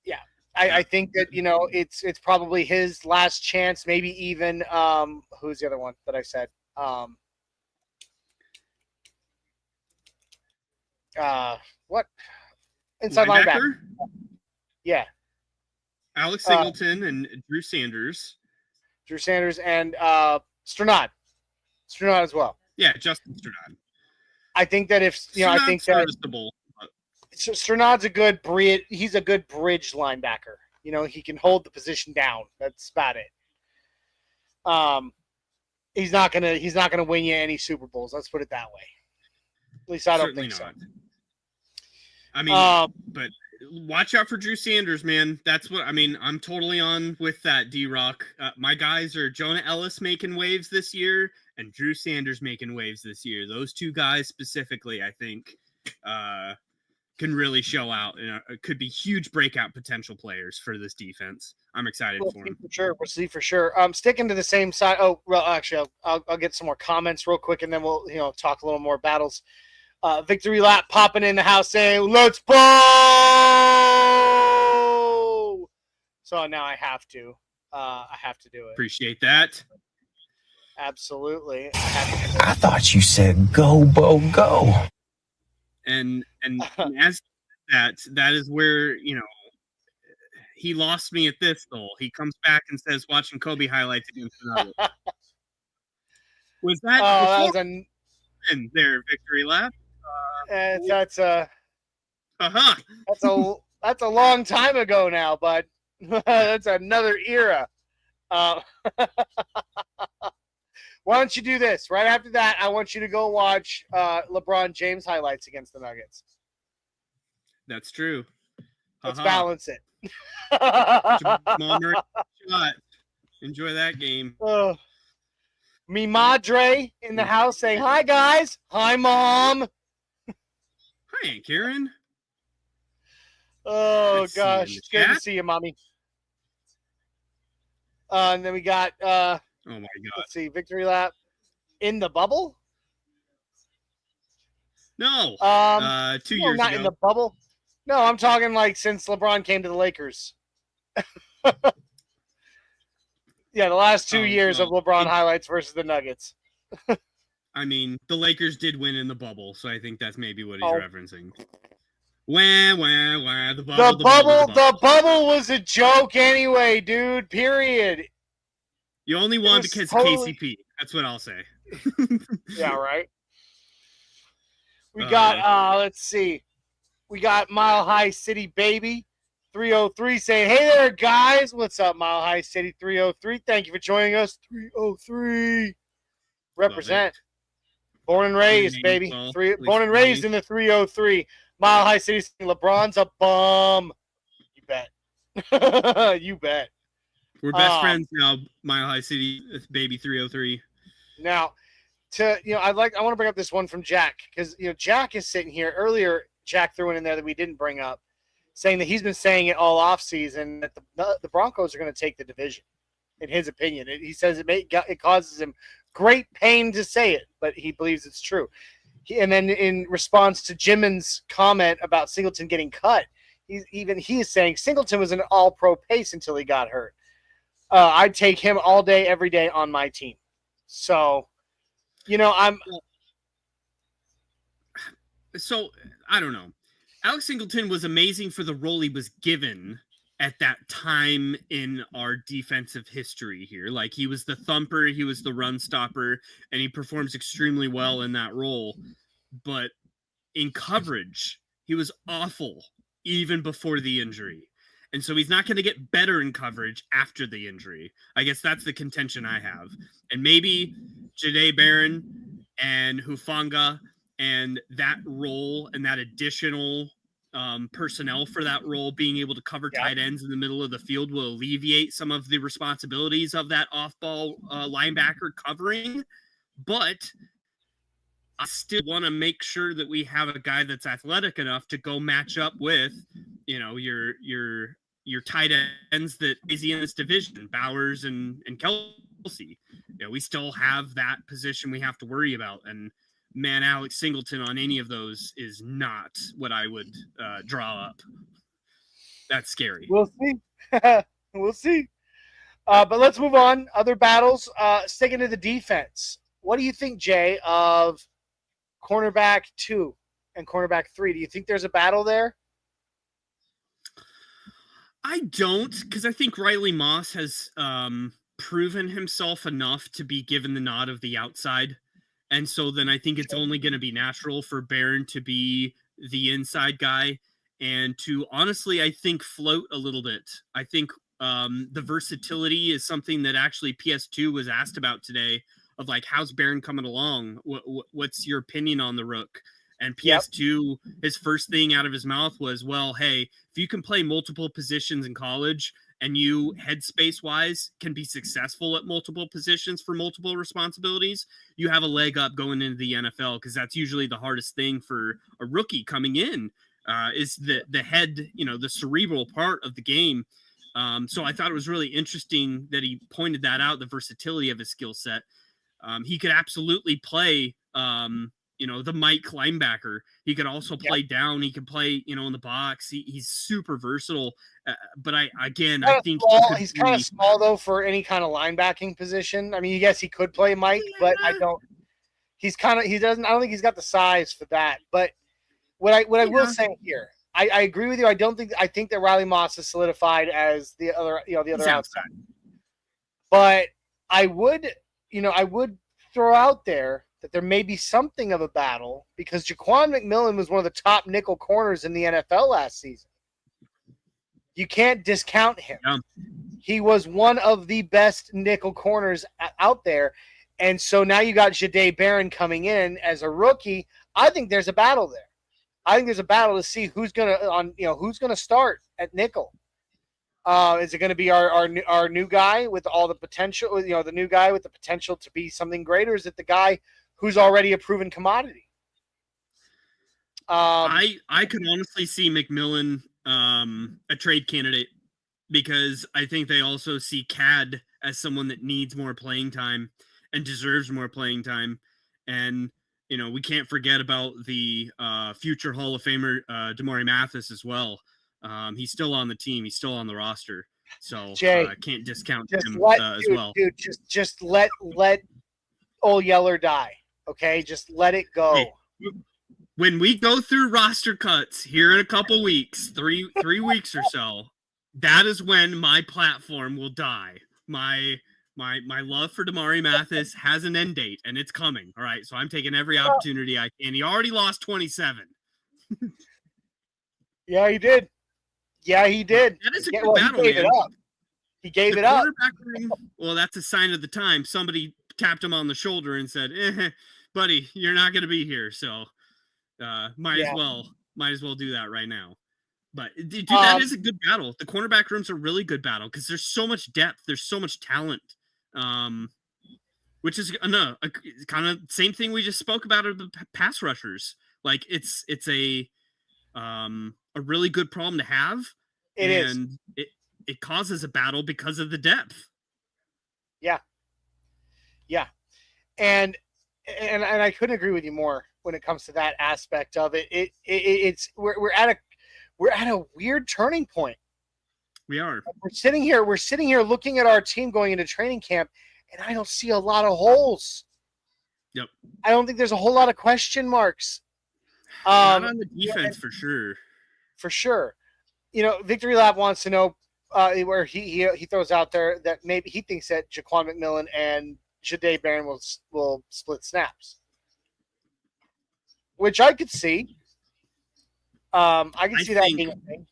[SPEAKER 1] Yeah. I think that, it's probably his last chance, maybe even who's the other one that I said? What? Inside linebacker? Yeah.
[SPEAKER 4] Alex Singleton and Drew Sanders.
[SPEAKER 1] Drew Sanders and Strnad. Strnad as well.
[SPEAKER 4] Yeah, Justin Strnad.
[SPEAKER 1] I think that I think that Strnad's a good bridge. He's a good bridge linebacker. He can hold the position down. That's about it. He's not gonna win you any Super Bowls. Let's put it that way. At least I don't think so.
[SPEAKER 4] I mean, but watch out for Drew Sanders, man. That's what I mean. I'm totally on with that, D-Rock. My guys are Jonah Ellis making waves this year and Drew Sanders making waves this year. Those two guys specifically, I think, can really show out. And could be huge breakout potential players for this defense. I'm excited for them.
[SPEAKER 1] We'll see for sure. Sticking to the same side. Oh, well, actually, I'll get some more comments real quick, and then we'll talk a little more battles. Victory lap popping in the house saying, "Let's blow!" So now I have to do it.
[SPEAKER 4] Appreciate that.
[SPEAKER 1] Absolutely.
[SPEAKER 5] I thought you said go, Bo, go.
[SPEAKER 4] And as that is where, he lost me at this goal. He comes back and says, watching Kobe highlights against another. Was that in their victory lap?
[SPEAKER 1] That's a long time ago now, but that's another era. Why don't you do this? Right after that, I want you to go watch LeBron James highlights against the Nuggets.
[SPEAKER 4] That's true.
[SPEAKER 1] Let's balance it.
[SPEAKER 4] Shot. Enjoy that game.
[SPEAKER 1] Mi madre in the house saying, "Hi, guys. Hi, Mom."
[SPEAKER 4] Hi, Aunt Karen.
[SPEAKER 1] Oh
[SPEAKER 4] Let's see in
[SPEAKER 1] gosh,
[SPEAKER 4] the
[SPEAKER 1] it's good to
[SPEAKER 4] chat.
[SPEAKER 1] see you, mommy. And then we got
[SPEAKER 4] Oh my God.
[SPEAKER 1] let's see, victory lap in the bubble.
[SPEAKER 4] No. 2
[SPEAKER 1] No,
[SPEAKER 4] years
[SPEAKER 1] not
[SPEAKER 4] ago.
[SPEAKER 1] in the bubble. No, I'm talking like since LeBron came to the Lakers. Yeah, the last 2 years of LeBron highlights versus the Nuggets.
[SPEAKER 4] I mean, the Lakers did win in the bubble, so I think that's maybe what he's
[SPEAKER 1] Oh.
[SPEAKER 4] referencing. Wah, wah, wah, the
[SPEAKER 1] The bubble was a joke anyway, dude. Period.
[SPEAKER 4] You only won
[SPEAKER 1] was
[SPEAKER 4] because
[SPEAKER 1] totally-
[SPEAKER 4] of KCP. That's what I'll say.
[SPEAKER 1] Yeah, right. We got let's see. We got Mile High City Baby 303 saying, "Hey there, guys. What's up, Mile High City 303? Thank you for joining us. 303. Represent. Born and raised, baby. Born and raised in the 303. Mile High City saying, LeBron's a bum. You bet. You bet.
[SPEAKER 4] We're best friends now, Mile High City Baby 303.
[SPEAKER 1] Now, I want to bring up this one from Jack because Jack is sitting here earlier. Jack threw one in there that we didn't bring up, saying that he's been saying it all off season that the Broncos are going to take the division. In his opinion, he says it causes him great pain to say it, but he believes it's true. And then in response to Jimin's comment about Singleton getting cut, he is saying Singleton was an all-pro pace until he got hurt. I'd take him all day, every day on my team. So,
[SPEAKER 4] So, I don't know. Alex Singleton was amazing for the role he was given at that time in our defensive history here. Like, he was the thumper, he was the run stopper, and he performs extremely well in that role. But in coverage, he was awful even before the injury. And so he's not going to get better in coverage after the injury. I guess that's the contention I have. And maybe Jahdae Barron and Hufanga and that role and that additional personnel for that role, being able to cover tight ends in the middle of the field, will alleviate some of the responsibilities of that off-ball linebacker covering. But I still want to make sure that we have a guy that's athletic enough to go match up with, your tight ends that is in this division, Bowers and Kelsey. We still have that position we have to worry about. And man, Alex Singleton on any of those is not what I would draw up. That's scary.
[SPEAKER 1] We'll see. We'll see. But let's move on. Other battles. Sticking to the defense. What do you think, Jay, of cornerback 2 and cornerback 3? Do you think there's a battle there?
[SPEAKER 4] I don't, because I think Riley Moss has proven himself enough to be given the nod of the outside. And so then I think it's only going to be natural for Barron to be the inside guy and to honestly, I think, float a little bit. I think the versatility is something that actually PS2 was asked about today, of like, how's Barron coming along? What's your opinion on the Rook? And PS2, his first thing out of his mouth was, well, hey, if you can play multiple positions in college and you headspace wise can be successful at multiple positions for multiple responsibilities, you have a leg up going into the NFL, because that's usually the hardest thing for a rookie coming in, is the head, the cerebral part of the game. So I thought it was really interesting that he pointed that out, the versatility of his skill set. He could absolutely play, the Mike linebacker. He could also play down. He could play, in the box. He's super versatile. But I think
[SPEAKER 1] he's kind of small though for any kind of linebacking position. I mean, yes, he could play Mike, but I don't think he's got the size for that. But what I will say here, I agree with you. I think that Riley Moss is solidified as the other outside. But I would throw out there that there may be something of a battle, because Jaquan McMillan was one of the top nickel corners in the NFL last season. You can't discount him. Yeah. He was one of the best nickel corners out there. And so now you got Jahdae Barron coming in as a rookie. I think there's a battle there. I think there's a battle to see who's gonna start at nickel. Is it going to be our new guy with all the potential? The new guy with the potential to be something greater. Is it the guy who's already a proven commodity?
[SPEAKER 4] I could honestly see McMillan a trade candidate, because I think they also see Cad as someone that needs more playing time and deserves more playing time. And, we can't forget about the future Hall of Famer, Damari Mathis as well. He's still on the team. He's still on the roster. So
[SPEAKER 1] Jay,
[SPEAKER 4] can't discount
[SPEAKER 1] just
[SPEAKER 4] him
[SPEAKER 1] let
[SPEAKER 4] as well.
[SPEAKER 1] Dude, just let old Yeller die. Okay, just let it go.
[SPEAKER 4] Hey, when we go through roster cuts here in a couple weeks, three weeks or so, that is when my platform will die. My love for Damari Mathis has an end date, and it's coming. All right, so I'm taking every opportunity I can. He already lost 27.
[SPEAKER 1] Yeah, he did. Yeah, he did.
[SPEAKER 4] That is a good battle,
[SPEAKER 1] he gave
[SPEAKER 4] man.
[SPEAKER 1] it up. He gave it up.
[SPEAKER 4] Well, that's a sign of the time. Somebody tapped him on the shoulder and said, buddy, you're not going to be here. So might as well do that right now. But dude, that is a good battle. The cornerback room's a really good battle because there's so much depth. There's so much talent. Which is a kind of same thing we just spoke about of the pass rushers. Like it's a really good problem to have.
[SPEAKER 1] It is.
[SPEAKER 4] It causes a battle because of the depth.
[SPEAKER 1] Yeah. Yeah. And I couldn't agree with you more when it comes to that aspect of it. We're at a weird turning point.
[SPEAKER 4] We are.
[SPEAKER 1] We're sitting here looking at our team going into training camp, and I don't see a lot of holes.
[SPEAKER 4] Yep.
[SPEAKER 1] I don't think there's a whole lot of question marks.
[SPEAKER 4] Not on the defense for sure.
[SPEAKER 1] For sure. Victory Lab wants to know where he throws out there that maybe he thinks that Jaquan McMillan and Jahdae Barron will split snaps, which I could see. I can see that being a thing.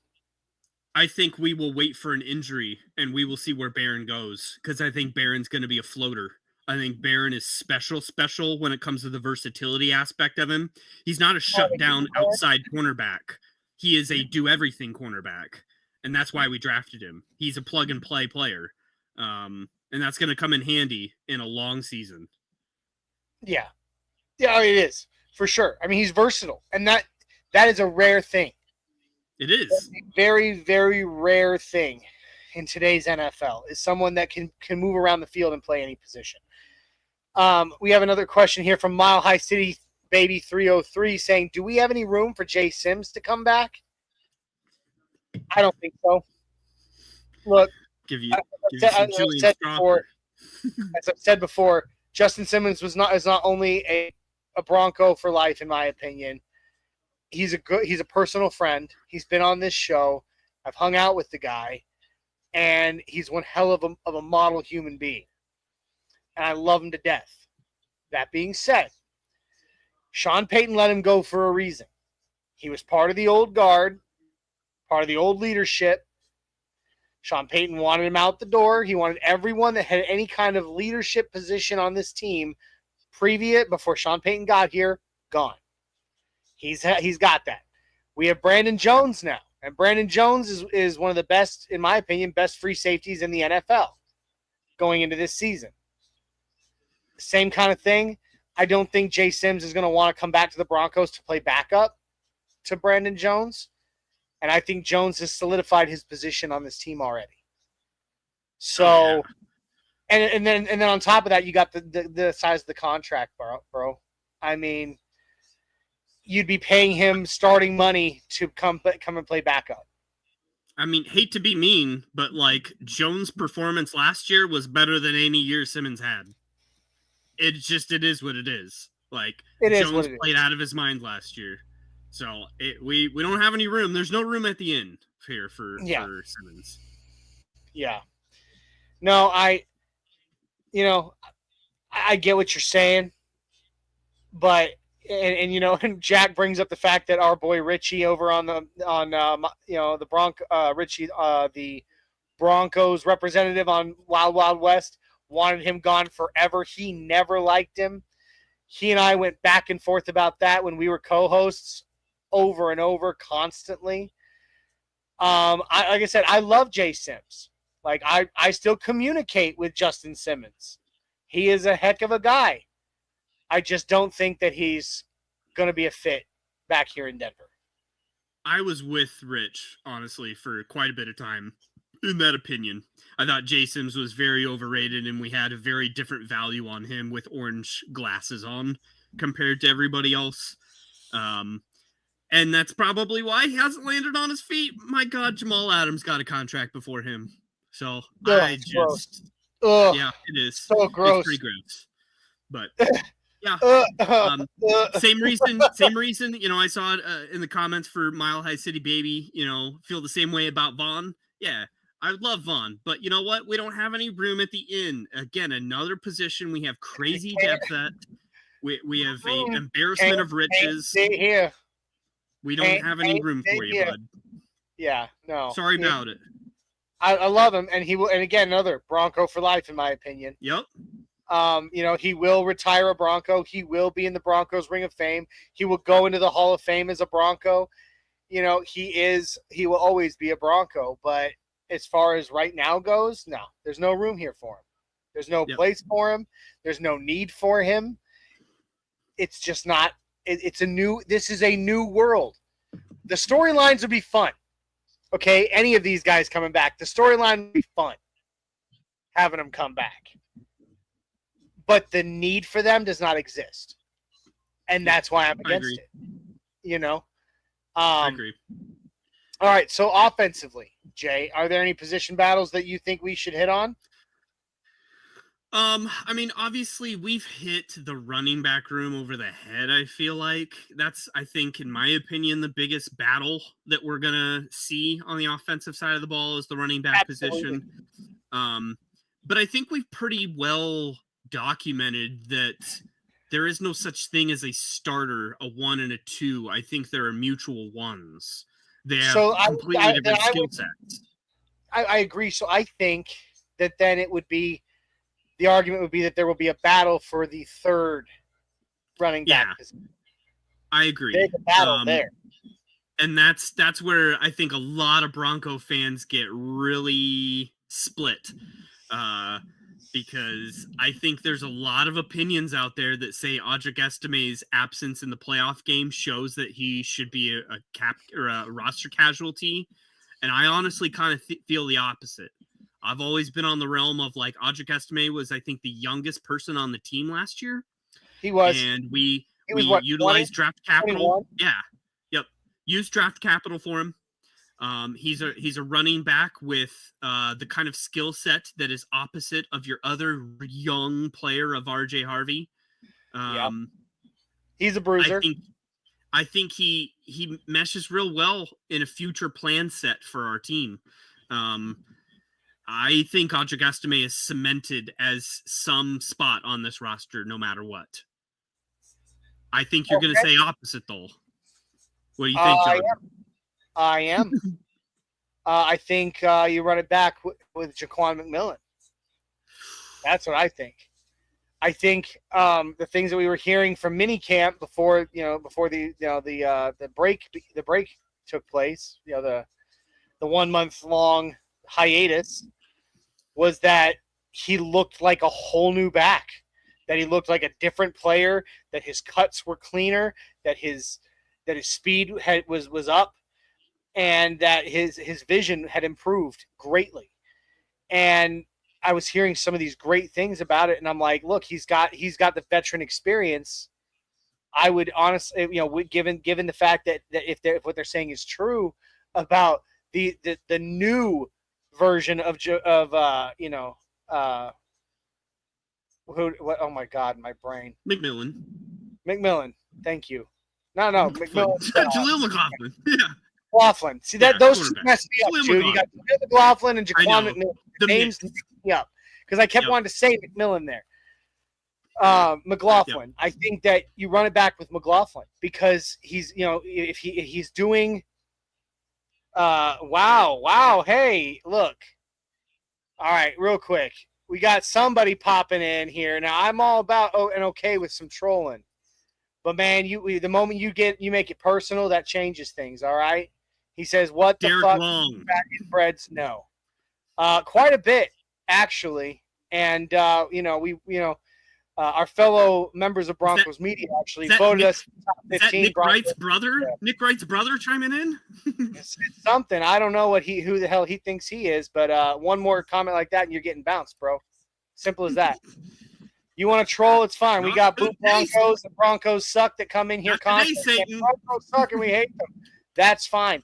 [SPEAKER 4] I think we will wait for an injury and we will see where Barron goes, because I think Barron's going to be a floater. I think Barron is special when it comes to the versatility aspect of him. He's not a shutdown outside cornerback. He is a do-everything cornerback, and that's why we drafted him. He's a plug-and-play player, and that's going to come in handy in a long season.
[SPEAKER 1] Yeah. Yeah, it is, for sure. I mean, he's versatile, and that is a rare thing.
[SPEAKER 4] It is.
[SPEAKER 1] A very, very rare thing in today's NFL is someone that can move around the field and play any position. We have another question here from Mile High City Baby 303 saying, do we have any room for Jay Sims to come back? I don't think so. Look, as I've said before, Justin Simmons is not only a Bronco for life, in my opinion. He's a personal friend. He's been on this show. I've hung out with the guy, and he's one hell of a model human being. And I love him to death. That being said, Sean Payton let him go for a reason. He was part of the old guard, part of the old leadership. Sean Payton wanted him out the door. He wanted everyone that had any kind of leadership position on this team before Sean Payton got here, gone. He's got that. We have Brandon Jones now, and Brandon Jones is one of the best, in my opinion, best free safeties in the NFL going into this season. Same kind of thing. I don't think Jay Sims is going to want to come back to the Broncos to play backup to Brandon Jones, and I think Jones has solidified his position on this team already. So, and then on top of that, you got the size of the contract, bro. I mean, you'd be paying him starting money to come and play backup.
[SPEAKER 4] I mean, hate to be mean, but like Jones' performance last year was better than any year Simmons had. It is what it is. Like Jones played out of his mind last year, so we don't have any room. There's no room at the end here for Simmons.
[SPEAKER 1] Yeah. No, I get what you're saying, but. And Jack brings up the fact that our boy Richie over the Broncos representative on Wild Wild West wanted him gone forever. He never liked him. He and I went back and forth about that when we were co-hosts over and over constantly. Like I said, I love Jay Sims. Like I still communicate with Justin Simmons. He is a heck of a guy. I just don't think that he's going to be a fit back here in Denver.
[SPEAKER 4] I was with Rich, honestly, for quite a bit of time in that opinion. I thought Jay Sims was very overrated, and we had a very different value on him with orange glasses on compared to everybody else. And that's probably why he hasn't landed on his feet. My God, Jamal Adams got a contract before him. So I
[SPEAKER 1] gross.
[SPEAKER 4] just,
[SPEAKER 1] Ugh,
[SPEAKER 4] yeah, it is.
[SPEAKER 1] so gross.
[SPEAKER 4] It's pretty gross. But yeah, same reason. You know, I saw it in the comments for Mile High City Baby. You know, feel the same way about Vaughn. Yeah, I love Vaughn, but you know what? We don't have any room at the inn. Again, another position we have crazy depth at. We have a embarrassment of riches.
[SPEAKER 1] Stay here.
[SPEAKER 4] We don't have any room for you, bud.
[SPEAKER 1] Yeah, no.
[SPEAKER 4] Sorry about it.
[SPEAKER 1] I love him, and he will. And again, another Bronco for life, in my opinion.
[SPEAKER 4] Yep.
[SPEAKER 1] You know, he will retire a Bronco. He will be in the Broncos Ring of Fame. He will go into the Hall of Fame as a Bronco. You know, he will always be a Bronco. But as far as right now goes, no, there's no room here for him. There's no place for him. There's no need for him. It's just not. This is a new world. The storylines would be fun. Okay, any of these guys coming back, the storyline would be fun. Having them come back. But the need for them does not exist. And that's why I'm against it. You know?
[SPEAKER 4] I agree.
[SPEAKER 1] All right, so offensively, Jay, are there any position battles that you think we should hit on?
[SPEAKER 4] I mean, obviously we've hit the running back room over the head, I feel like. That's, I think, in my opinion, the biggest battle that we're going to see on the offensive side of the ball is the running back position. But I think we've pretty well documented that there is no such thing as a starter, a 1 and a 2. I think there are mutual ones. They have completely different skill sets.
[SPEAKER 1] I agree. So I think that then it would be, the argument would be that there will be a battle for the third running back position.
[SPEAKER 4] I agree.
[SPEAKER 1] There's a battle there.
[SPEAKER 4] And that's where I think a lot of Bronco fans get really split. Because I think there's a lot of opinions out there that say Audric Estime's absence in the playoff game shows that he should be a cap or a roster casualty. And I honestly kind of feel the opposite. I've always been on the realm of like Audric Estime was, I think, the youngest person on the team last year.
[SPEAKER 1] He was.
[SPEAKER 4] And we utilized draft capital.
[SPEAKER 1] 21?
[SPEAKER 4] Yeah. Yep. Used draft capital for him. He's a running back with the kind of skill set that is opposite of your other young player of RJ Harvey.
[SPEAKER 1] He's a bruiser.
[SPEAKER 4] I think he meshes real well in a future plan set for our team. I think Audric Estime is cemented as some spot on this roster no matter what. I think you're going to say opposite, though. What do you think, John?
[SPEAKER 1] I am. I think you run it back with Jaquan McMillan. That's what I think. I think the things that we were hearing from minicamp before the break took place, the 1 month long hiatus, was that he looked like a whole new back, that he looked like a different player, that his cuts were cleaner, that his speed was up, and that his vision had improved greatly. And I was hearing some of these great things about it, and I'm like, look, he's got the veteran experience. I would honestly, given the fact that if what they're saying is true about the new version of oh my God, my brain. McMillan. Thank you. No, McMillan.
[SPEAKER 4] Jaleel McLaughlin. Yeah.
[SPEAKER 1] McLaughlin. See that those two messed me up, dude. You got McLaughlin and Jaquan McMillan. The names messed me up because I kept wanting to say McMillan there. McLaughlin. Yep. I think that you run it back with McLaughlin because he's, if he's doing. Wow. Hey, look. All right, real quick. We got somebody popping in here. Now, I'm all about and okay with some trolling. But, man, the moment you make it personal, that changes things, all right? He says, what the
[SPEAKER 4] Derek
[SPEAKER 1] fuck?
[SPEAKER 4] Long.
[SPEAKER 1] Breads? No. Quite a bit, actually. And, our fellow members of Broncos media actually voted us top 15.
[SPEAKER 4] Is that Nick
[SPEAKER 1] Broncos.
[SPEAKER 4] Wright's brother?
[SPEAKER 1] Yeah.
[SPEAKER 4] Nick Wright's brother chiming in?
[SPEAKER 1] It's something. I don't know who the hell he thinks he is, but one more comment like that and you're getting bounced, bro. Simple as that. You want to troll? It's fine. We got boot Broncos. The Broncos suck that come in here constantly. The Broncos suck and we hate them. That's fine.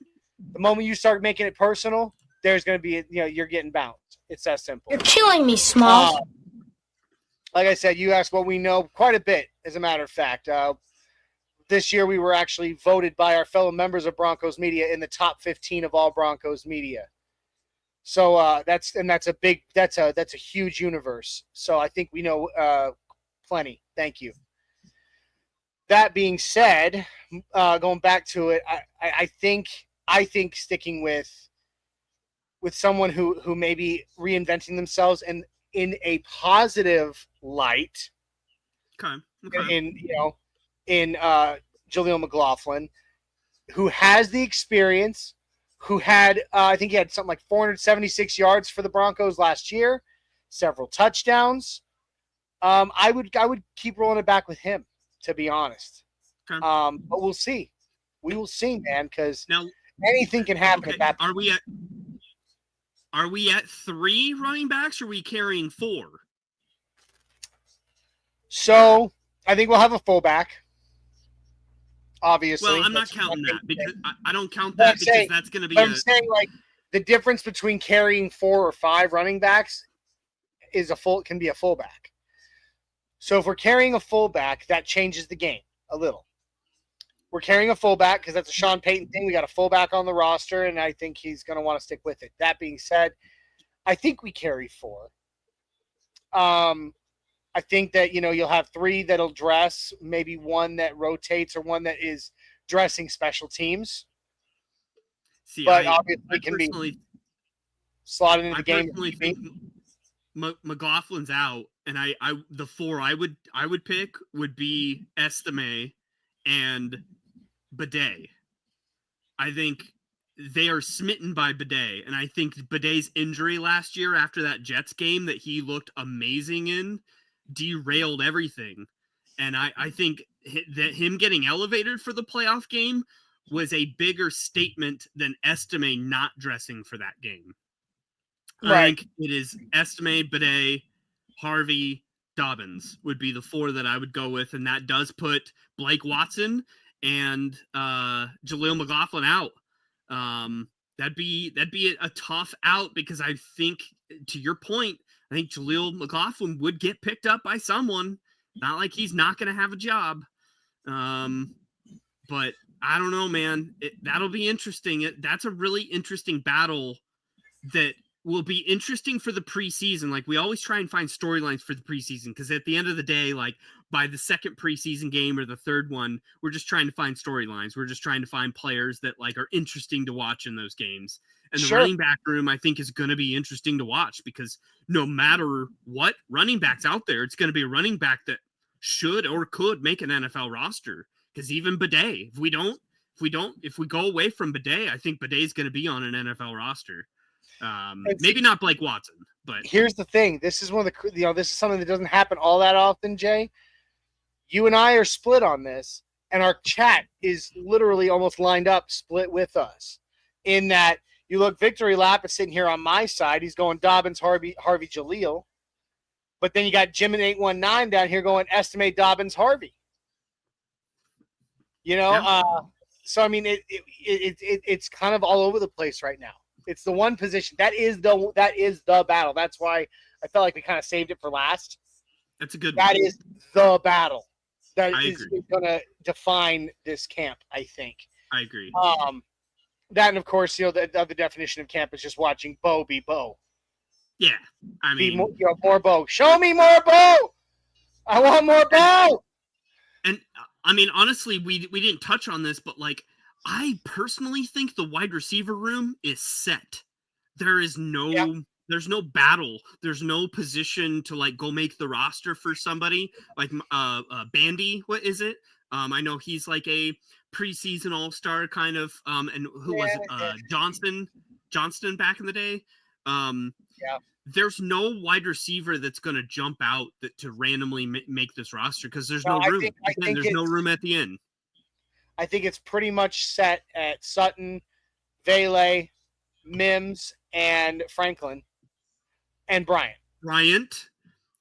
[SPEAKER 1] The moment you start making it personal, there's going to be, you're getting bounced. It's that simple.
[SPEAKER 3] You're killing me, Smalls.
[SPEAKER 1] Like I said, you asked what we know quite a bit, as a matter of fact. This year we were actually voted by our fellow members of Broncos media in the top 15 of all Broncos media. So that's a huge universe. So I think we know plenty. Thank you. That being said, going back to it, I think sticking with someone who may be reinventing themselves and in a positive light.
[SPEAKER 4] Okay.
[SPEAKER 1] In Jaleel McLaughlin, who has the experience, who had I think he had something like 476 yards for the Broncos last year, several touchdowns. I would keep rolling it back with him, to be honest.
[SPEAKER 4] Okay.
[SPEAKER 1] But we'll see. We will see, man, because
[SPEAKER 4] now
[SPEAKER 1] anything can happen at that point.
[SPEAKER 4] Are we at 3 running backs, or are we carrying 4?
[SPEAKER 1] So I think we'll have a fullback. Obviously.
[SPEAKER 4] Well, I'm not counting that because I don't count that because that's going to be.
[SPEAKER 1] I'm saying, like, the difference between carrying 4 or 5 running backs can be a fullback. So if we're carrying a fullback, that changes the game a little. We're carrying a fullback because that's a Sean Payton thing. We got a fullback on the roster, and I think he's going to want to stick with it. That being said, I think we carry 4. I think that, you'll have 3 that'll dress, maybe 1 that rotates or 1 that is dressing special teams.
[SPEAKER 4] See,
[SPEAKER 1] but obviously can be slotted into the game.
[SPEAKER 4] I think McLaughlin's out, and the 4 I would pick would be Estime and Bidet. I think they are smitten by Bidet, and I think Bidet's injury last year after that Jets game that he looked amazing in derailed everything. And I think that him getting elevated for the playoff game was a bigger statement than Estime not dressing for that game. Right. I think it is Estime, Bidet, Harvey, Dobbins would be the 4 that I would go with, and that does put Blake Watson and Jaleel McLaughlin out. That'd be a tough out because I think, to your point, I think Jaleel McLaughlin would get picked up by someone. Not like he's not going to have a job. But I don't know, man. That'll be interesting. That's a really interesting battle that will be interesting for the preseason. Like, we always try and find storylines for the preseason because at the end of the day, like, by the second preseason game or the third one, we're just trying to find storylines. We're just trying to find players that, like, are interesting to watch in those games. And the running back room, I think, is going to be interesting to watch because no matter what running back's out there, it's going to be a running back that should or could make an NFL roster. Because even Bidet, if we go away from Bidet, I think Bidet is going to be on an NFL roster. Maybe not Blake Watson, but
[SPEAKER 1] here's the thing. This is one of the, this is something that doesn't happen all that often, Jay. You and I are split on this, and our chat is literally almost lined up, split with us. In that, you look, Victory Lap is sitting here on my side. He's going Dobbins, Harvey, Jaleel. But then you got Jim and 819 down here going Estimate Dobbins, Harvey. So I mean, it's kind of all over the place right now. It's the one position that is the battle. That's why I felt like we kind of saved it for last.
[SPEAKER 4] That's a good
[SPEAKER 1] one. That is the battle that is going to define this camp, I think.
[SPEAKER 4] I agree.
[SPEAKER 1] That, and of course, the other definition of camp is just watching Bo be Bo.
[SPEAKER 4] Yeah, I mean,
[SPEAKER 1] more Bo. Show me more Bo. I want more Bo.
[SPEAKER 4] And I mean, honestly, we didn't touch on this, but like, I personally think the wide receiver room is set. There's no battle. There's no position to like go make the roster for somebody like Bandy. What is it? I know he's like a preseason all-star kind of. And who was it? Johnston back in the day. There's no wide receiver that's going to jump out to randomly make this roster because there's no room.
[SPEAKER 1] I think
[SPEAKER 4] there's no room at the end.
[SPEAKER 1] I think it's pretty much set at Sutton, Vele, Mims, and Franklin, and Bryant,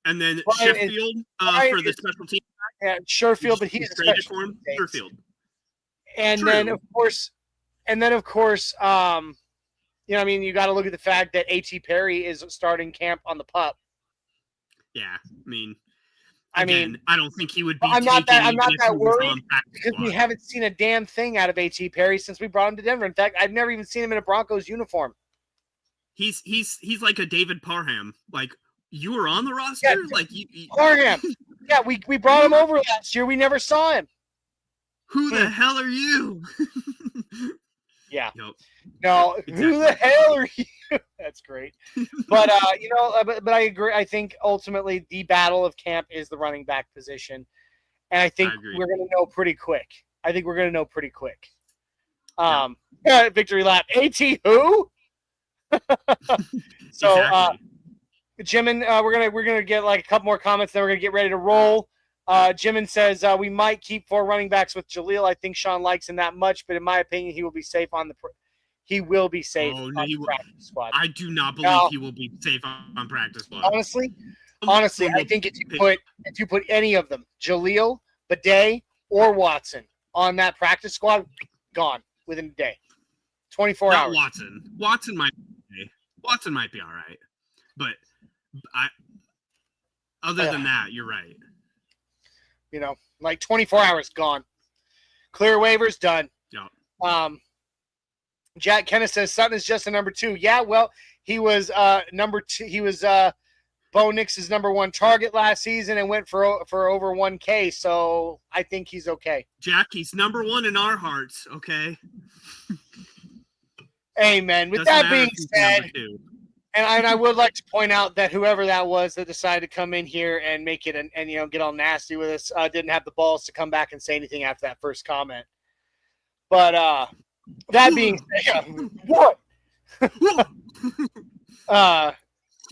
[SPEAKER 4] and then
[SPEAKER 1] Bryant
[SPEAKER 4] Sheffield for the special team.
[SPEAKER 1] Yeah, Sherfield, but he's a
[SPEAKER 4] traded
[SPEAKER 1] special
[SPEAKER 4] for him.
[SPEAKER 1] team.
[SPEAKER 4] Sherfield.
[SPEAKER 1] And
[SPEAKER 4] True.
[SPEAKER 1] then of course, you got to look at the fact that A.T. Perry is starting camp on the pup.
[SPEAKER 4] Yeah,
[SPEAKER 1] I mean,
[SPEAKER 4] I don't think he would be.
[SPEAKER 1] I'm not that worried because
[SPEAKER 4] squad.
[SPEAKER 1] we haven't seen a damn thing out of A.T. Perry since we brought him to Denver. In fact, I've never even seen him in a Broncos uniform.
[SPEAKER 4] He's like a David Parham. Like, you were on the roster.
[SPEAKER 1] Parham. Yeah, we brought him over last year. We never saw him.
[SPEAKER 4] Who the hell are you?
[SPEAKER 1] Yeah.
[SPEAKER 4] Nope.
[SPEAKER 1] No,
[SPEAKER 4] Exactly.
[SPEAKER 1] Who the hell are you? That's great. But but I agree. I think ultimately the battle of camp is the running back position. And I think we're going to know pretty quick. Victory lap. AT who? So
[SPEAKER 4] Exactly.
[SPEAKER 1] Jimin, we're gonna get like a couple more comments, then we're gonna get ready to roll. Jimin says we might keep 4 running backs with Jaleel. I think Sean likes him that much, but in my opinion, he will be safe on the practice squad.
[SPEAKER 4] I do not believe he will be safe on practice squad.
[SPEAKER 1] Honestly, I think if you put any of them, Jaleel, Bidet, or Watson on that practice squad, gone within a day, 24 hours.
[SPEAKER 4] Watson might be all right, but other than that, you're right.
[SPEAKER 1] Like 24 hours gone. Clear waivers done.
[SPEAKER 4] Yep.
[SPEAKER 1] Jack Kenneth says Sutton is just a number 2. Yeah, well, he was number 2. He was Bo Nix's number 1 target last season and went for over 1K. So I think he's okay.
[SPEAKER 4] Jack, he's number 1 in our hearts. Okay.
[SPEAKER 1] Amen. With that being said, and I would like to point out that whoever that was that decided to come in here and make it and get all nasty with us didn't have the balls to come back and say anything after that first comment. But that being said, what?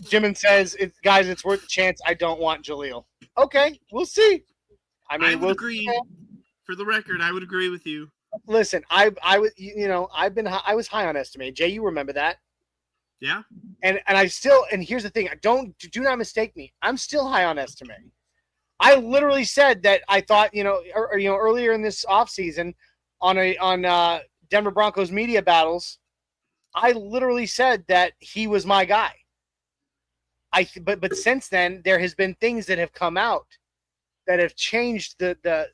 [SPEAKER 1] Jimin says, guys, it's worth a chance. I don't want Jaleel. Okay, we'll see.
[SPEAKER 4] I would agree. For the record, I would agree with you.
[SPEAKER 1] Listen, I was high on Estimate. Jay, you remember that?
[SPEAKER 4] Yeah.
[SPEAKER 1] And here's the thing. Do not mistake me. I'm still high on Estimate. I literally said that I thought, earlier in this offseason on Denver Broncos media battles, I literally said that he was my guy. But since then there has been things that have come out that have changed the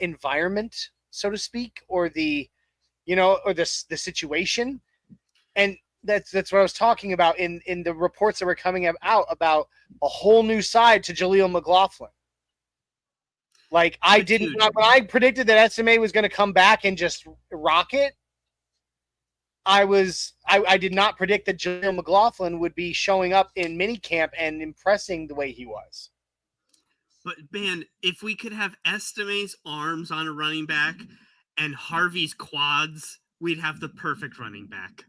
[SPEAKER 1] environment, so to speak, or the situation. And that's what I was talking about in the reports that were coming out about a whole new side to Jaleel McLaughlin. Like when I predicted that SMA was going to come back and just rock it, I did not predict that Jaleel McLaughlin would be showing up in minicamp and impressing the way he was.
[SPEAKER 4] But man, if we could have Estime's arms on a running back and Harvey's quads, we'd have the perfect running back.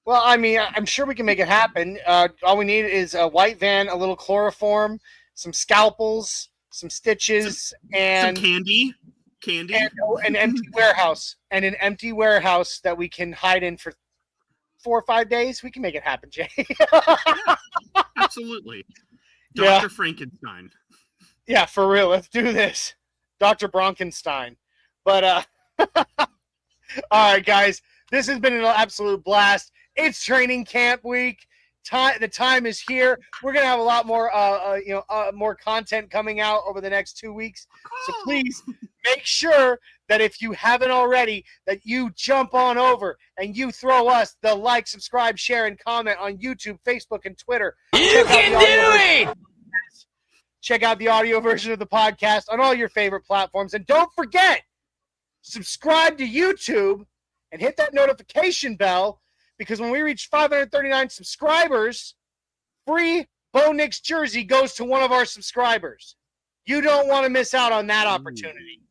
[SPEAKER 1] Well, I mean, I'm sure we can make it happen. All we need is a white van, a little chloroform, some scalpels, some stitches, and
[SPEAKER 4] some candy,
[SPEAKER 1] and an empty warehouse, that we can hide in for 4 or 5 days. We can make it happen, Jay.
[SPEAKER 4] Absolutely, Dr. Frankenstein.
[SPEAKER 1] Yeah, for real. Let's do this, Dr. Bronkenstein. But all right, guys, this has been an absolute blast. It's training camp week. The time is here. We're gonna have a lot more, more content coming out over the next 2 weeks. So please make sure that if you haven't already, that you jump on over and you throw us the like, subscribe, share, and comment on YouTube, Facebook, and Twitter. Check out the audio version of the podcast on all your favorite platforms, and don't forget, subscribe to YouTube and hit that notification bell. Because when we reach 539 subscribers, free Bo Nix jersey goes to one of our subscribers. You don't want to miss out on that opportunity.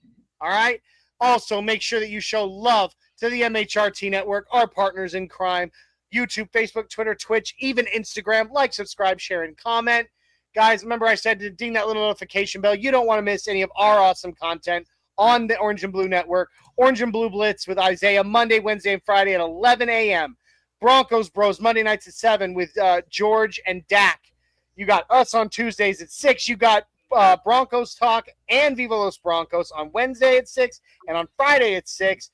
[SPEAKER 1] All right? Also, make sure that you show love to the MHRT Network, our partners in crime. YouTube, Facebook, Twitter, Twitch, even Instagram. Like, subscribe, share, and comment. Guys, remember I said to ding that little notification bell. You don't want to miss any of our awesome content on the Orange and Blue Network. Orange and Blue Blitz with Isaiah Monday, Wednesday, and Friday at 11 a.m. Broncos Bros Monday nights at 7 with George and Dak. You got us on Tuesdays at 6. You got Broncos Talk and Viva Los Broncos on Wednesday at 6 and on Friday at 6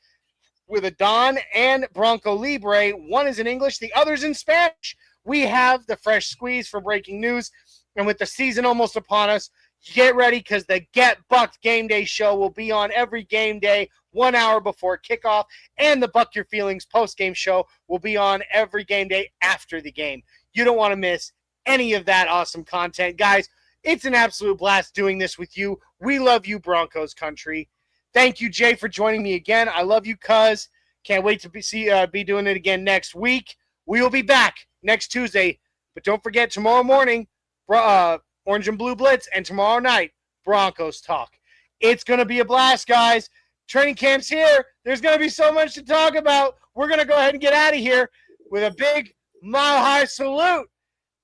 [SPEAKER 1] with Adon and Bronco Libre. One is in English, the other's in Spanish. We have the fresh squeeze for breaking news. And with the season almost upon us, get ready because the Get Bucked Game Day show will be on every game day 1 hour before kickoff. And the Buck Your Feelings post-game show will be on every game day after the game. You don't want to miss any of that awesome content. Guys, it's an absolute blast doing this with you. We love you, Broncos Country. Thank you, Jay, for joining me again. I love you, cuz. Can't wait to be doing it again next week. We will be back next Tuesday. But don't forget, tomorrow morning, Orange and Blue Blitz, and tomorrow night, Broncos Talk. It's going to be a blast, guys. Training camp's here. There's going to be so much to talk about. We're going to go ahead and get out of here with a big mile-high salute.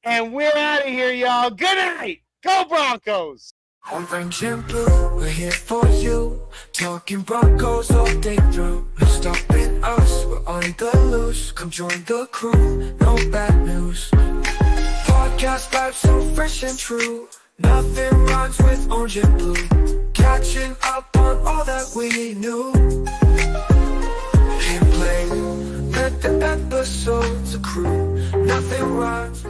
[SPEAKER 1] And we're out of here, y'all. Good night. Go Broncos.
[SPEAKER 2] Orange and blue, we're here for you. Talking Broncos all day through. No stopping us, we're on the loose. Come join the crew, no bad news. Podcast vibes so fresh and true. Nothing rhymes with orange and blue. Catching up on all that we knew. Hit play, let the episodes accrue. Nothing rhymes